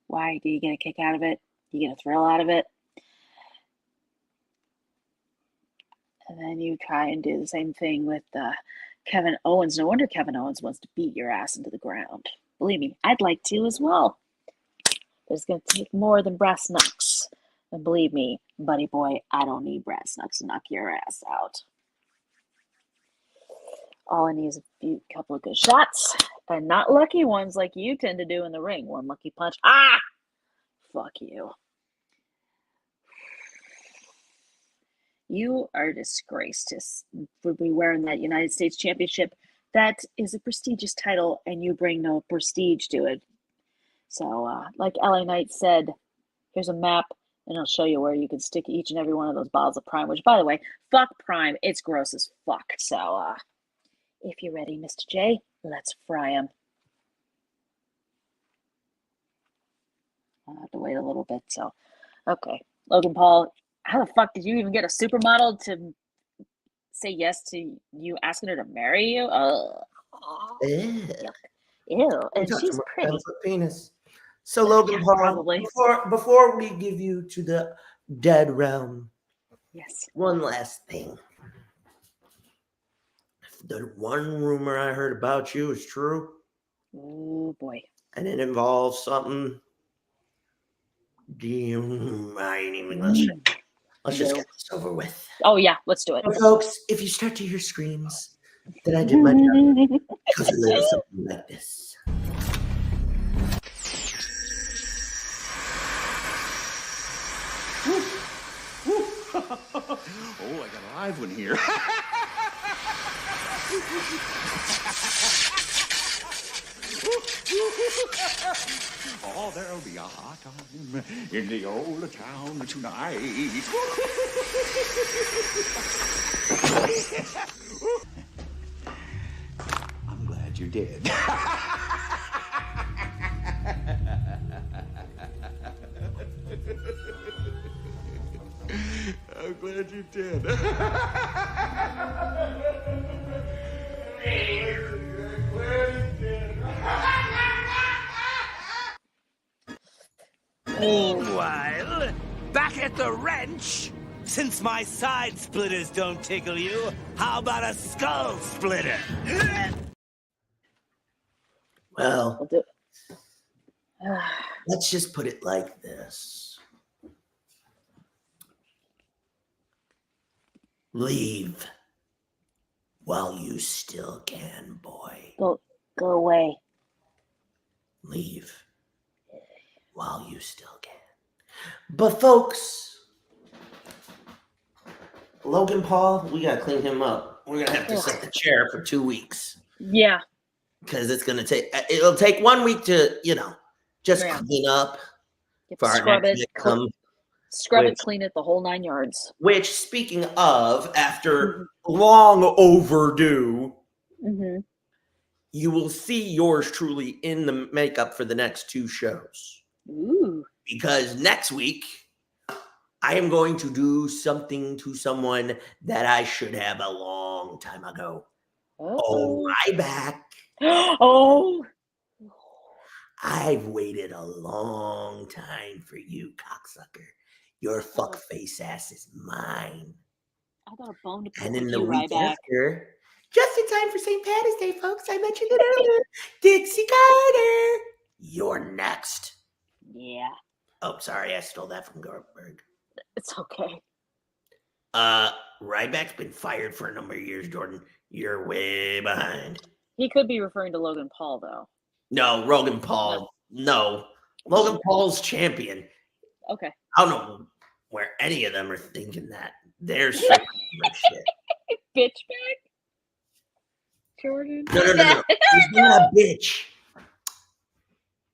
Why? Do you get a kick out of it? Do you get a thrill out of it? And then you try and do the same thing with Kevin Owens. No wonder Kevin Owens wants to beat your ass into the ground. Believe me, I'd like to as well. But it's going to take more than brass knucks. And believe me, buddy boy, I don't need brass knucks to knock your ass out. All I need is a couple of good shots. And not lucky ones like you tend to do in the ring. One lucky punch. Ah! Fuck you. You are a disgrace to be wearing that United States Championship. That is a prestigious title, and you bring no prestige to it. So, like LA Knight said, here's a map, and I'll show you where you can stick each and every one of those bottles of Prime, which, by the way, fuck Prime. It's gross as fuck. So, if you're ready, Mr. J, let's fry him. I'll have to wait a little bit. So, okay. Logan Paul, how the fuck did you even get a supermodel to say yes to you asking her to marry you? Ew. And she's pretty. Penis. So, Logan Paul, probably. before we give you to the dead realm, yes, one last thing. If the one rumor I heard about you is true, oh boy, and it involves something, I ain't even listen. Let's just get this over with. Oh yeah, let's do it. So folks, if you start to hear screams, that I did my job. It goes a little something like this. Oh, I got a live one here. Oh, there'll be a hot time in the old town tonight. I'm glad you did. I'm glad you did. Meanwhile, back at the wrench, since my side splitters don't tickle you, how about a skull splitter? Well, let's just put it like this. Leave while you still can, boy. Go away. Leave while you still can. But folks, Logan Paul, we gotta clean him up. We're gonna have to set the chair for 2 weeks. Yeah. Because it'll take 1 week to, just clean up for our Scrub next it, victim. Scrub it, clean it, the whole 9 yards. Which, speaking of, after long overdue, you will see yours truly in the makeup for the next 2 shows. Ooh. Because next week, I am going to do something to someone that I should have a long time ago. Oh, Ryback. Oh. I've waited a long time for you, cocksucker. Your fuckface ass is mine. I got a bone to pick And with in the you, week Ryback. after, just in time for St. Patty's Day, folks, I mentioned it earlier. Dixie Carter, you're next. Yeah. Oh, sorry, I stole that from Goldberg. It's okay. Ryback's been fired for a number of years, Jordan. You're way behind. He could be referring to Logan Paul, though. No, Logan Paul. No. Logan Paul's champion. Okay. I don't know where any of them are thinking that. They're so shit. Bitch back? Jordan? No. He's not a bitch.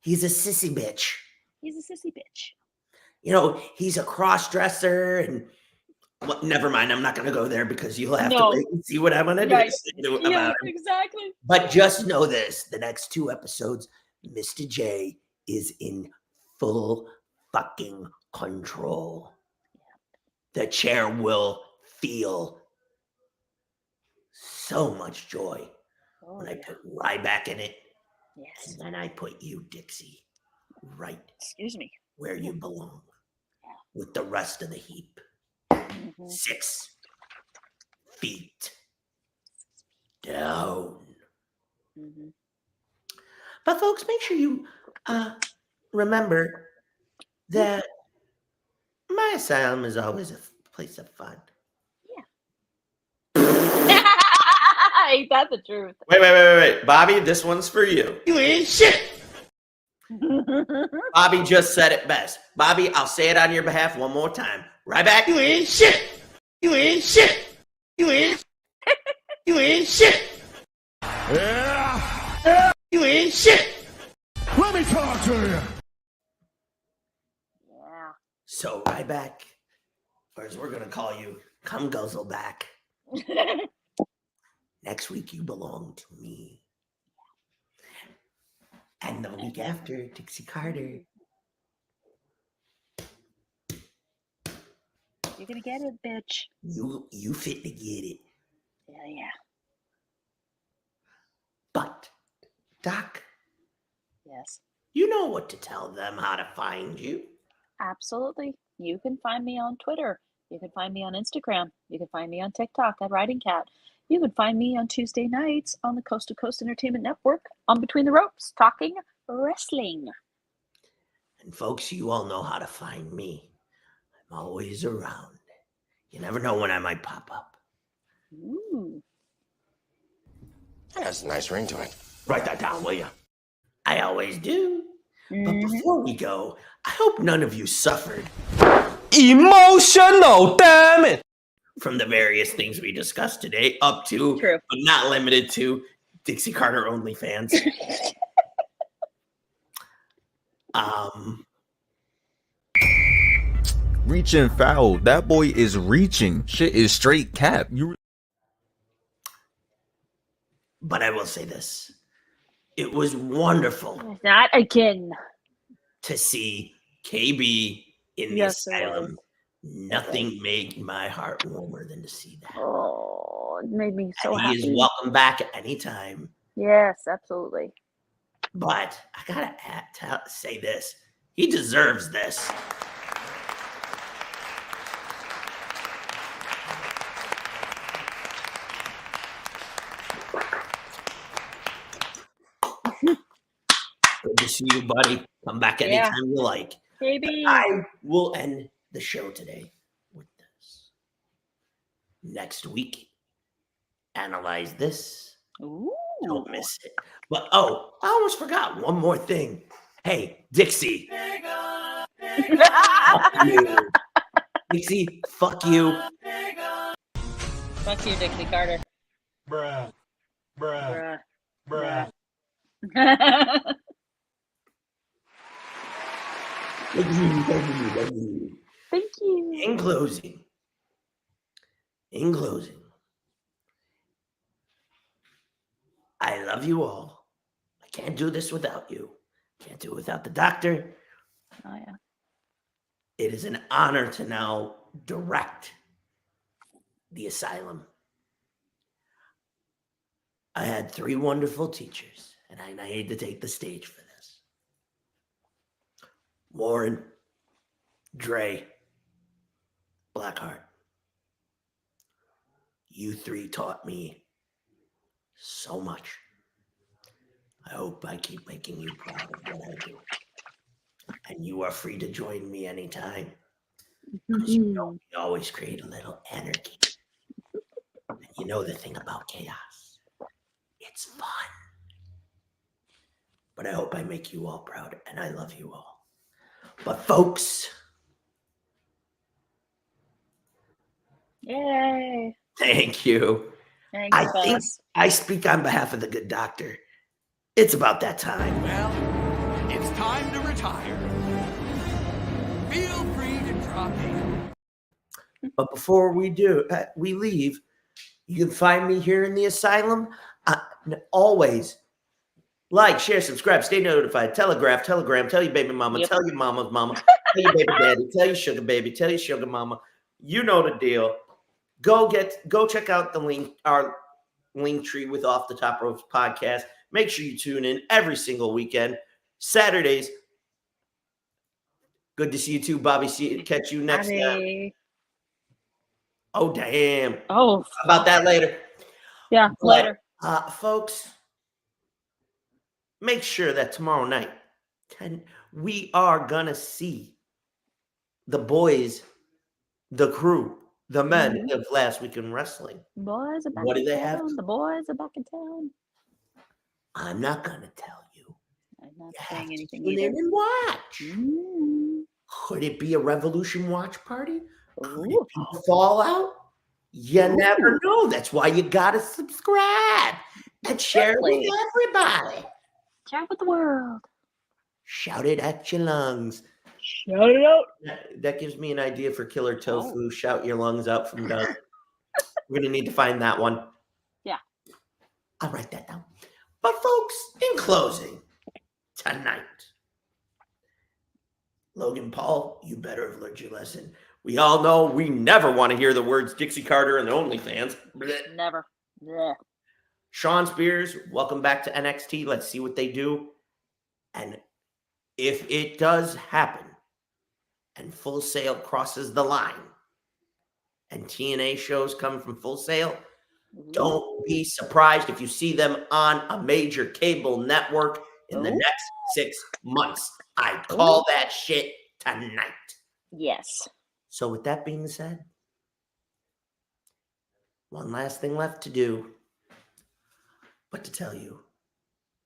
He's a sissy bitch. He's a sissy bitch. He's a cross-dresser and never mind. I'm not going to go there because you'll have to wait and see what I'm going to do about him. Exactly. But just know this. The next 2 episodes, Mr. J is in full fucking control. The chair will feel so much joy when I put Ryback in it. Yes. And then I put you, Dixie, right where you belong with the rest of the heap. 6 feet down. But folks, make sure you remember that my asylum is always a place of fun. Ain't that the truth? Wait. Bobby, this one's for you. You ain't shit. Bobby just said it best. Bobby, I'll say it on your behalf one more time. Ryback, you ain't shit. You ain't shit. You ain't shit. Yeah. You ain't shit. Let me talk to you. Yeah. So Ryback, or as we're gonna call you, come guzzle back. Next week you belong to me. And the week after, Dixie Carter. You're gonna get it, bitch. You fit to get it. Yeah. But, Doc. Yes. You know what to tell them how to find you. Absolutely. You can find me on Twitter. You can find me on Instagram. You can find me on TikTok at Riding Cat. You can find me on Tuesday nights on the Coast to Coast Entertainment Network on Between the Ropes, talking wrestling. And folks, you all know how to find me. I'm always around. You never know when I might pop up. Ooh. That has a nice ring to it. Write that down, will you? I always do. But before we go, I hope none of you suffered Emotional, damn it! from the various things we discussed today, up to, but not limited to, Dixie Carter OnlyFans. Reaching foul. That boy is reaching. Shit is straight cap. But I will say this. It was wonderful Not again. to see KB in the asylum. Nothing made my heart warmer than to see that. Oh, it made me so And happy. he is welcome back at any time. Yes, absolutely. But I gotta say this. He deserves this. Good to see you, buddy. Come back anytime you like. Baby. I will end the show today with this. Next week, analyze this. Ooh. Don't miss it. But I almost forgot one more thing. Hey, Dixie. Fuck you. Dixie, fuck you. Fuck you, Dixie Carter. Bruh. Bruh. Bruh. Bruh. Thank you. In closing, I love you all. I can't do this without you. Can't do it without the doctor. Oh, yeah. It is an honor to now direct the asylum. I had 3 wonderful teachers, and I need to take the stage for this. Warren, Dre, Blackheart. You 3 taught me so much. I hope I keep making you proud of what I do. And you are free to join me anytime. Because you know we always create a little anarchy. And you know the thing about chaos. It's fun. But I hope I make you all proud, and I love you all. But folks, Yay. thank you. Thanks, I think boss. I speak on behalf of the good doctor. It's about that time. Well, it's time to retire. Feel free to drop in. But before we leave, you can find me here in the asylum. Always like, share, subscribe, stay notified, telegram, tell your baby mama, tell your mama's mama, tell your baby daddy, tell your sugar baby, tell your sugar mama. You know the deal. Go check out our link tree with Off the Top Ropes podcast. Make sure you tune in every single weekend. Saturdays. Good to see you too, Bobby. Catch you next time. Oh, damn. Oh. About that later. Yeah, later. Folks, make sure that tomorrow night, we are going to see the boys, the crew, the men of Last Week in Wrestling. Boys are back What do in they town. have? The boys are back in town. I'm not going to tell you. I'm not saying anything Tune either. in and watch. Could it be a Revolution watch party? Could it be Fallout? You never know. That's why you got to subscribe and share it with everybody. Share it with the world. Shout it at your lungs. Shout it out. That gives me an idea for Killer Tofu. Shout your lungs out from Doug. We're going to need to find that one. Yeah. I'll write that down. But folks, in closing, tonight, Logan Paul, you better have learned your lesson. We all know we never want to hear the words Dixie Carter and the OnlyFans. Blech. Never. Yeah. Shawn Spears, welcome back to NXT. Let's see what they do. And if it does happen and Full Sail crosses the line and TNA shows come from Full Sail, don't be surprised if you see them on a major cable network in the next 6 months. I call that shit tonight. Yes. So with that being said, one last thing left to do. but to tell you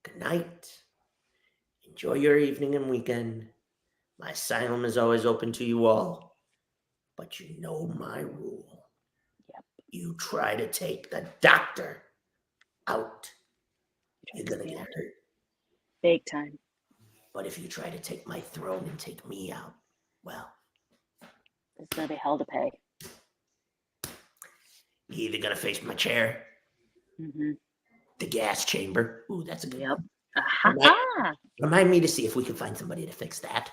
good night. Enjoy your evening and weekend. My asylum is always open to you all, but you know my rule. Yep. You try to take the doctor out, you're gonna get hurt. Big time. But if you try to take my throne and take me out, well, There's gonna be hell to pay. you're either gonna face my chair, the gas chamber. Ooh, that's a good one. Remind me to see if we can find somebody to fix that.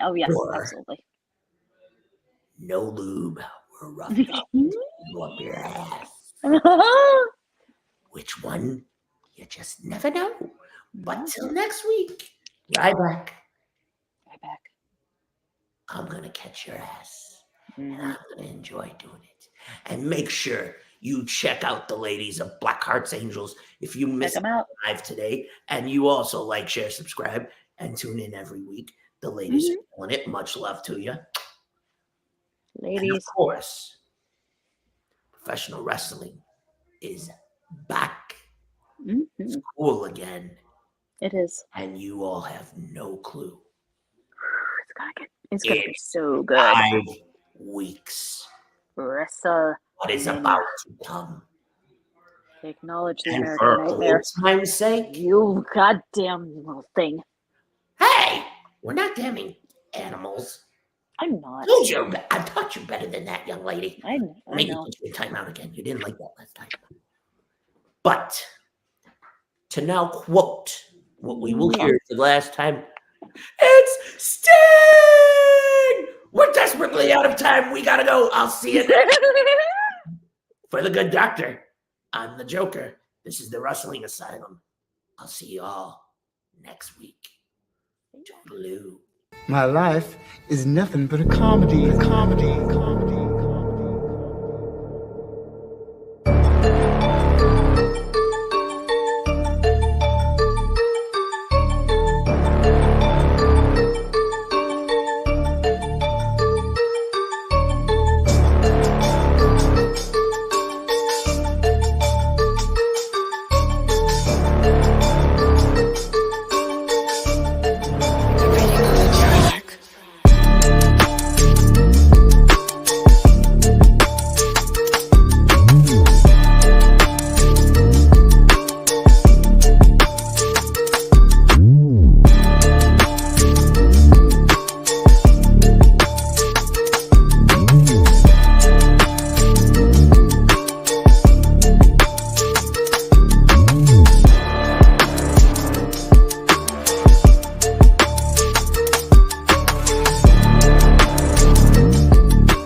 Oh, yes, Or absolutely. no lube. We're rough up. Up your ass. Which one? You just never know. But till next week, right back. I'm going to catch your ass. And I'm going to enjoy doing it. And make sure you check out the ladies of Black Hearts Angels if you missed them live today. And you also like, share, subscribe, and tune in every week. The ladies are doing it. Much love to you. Ladies. And of course, professional wrestling is back. It's cool again. It is. And you all have no clue. It's gonna be so good. 5 weeks. Wrestle. What is about to come? Acknowledge the And American for nightmare. old time's sake, You goddamn little thing. hey, we're not damning animals. I'm not. I taught you better than that, young lady. I Maybe know. put you in timeout again. You didn't like that last time. But to now quote what we will hear the last time, it's Sting! We're desperately out of time. We gotta go. I'll see you next. For the good doctor, I'm the Joker. This is the Wrestling Asylum. I'll see you all next week. Toodaloo. My life is nothing but a comedy.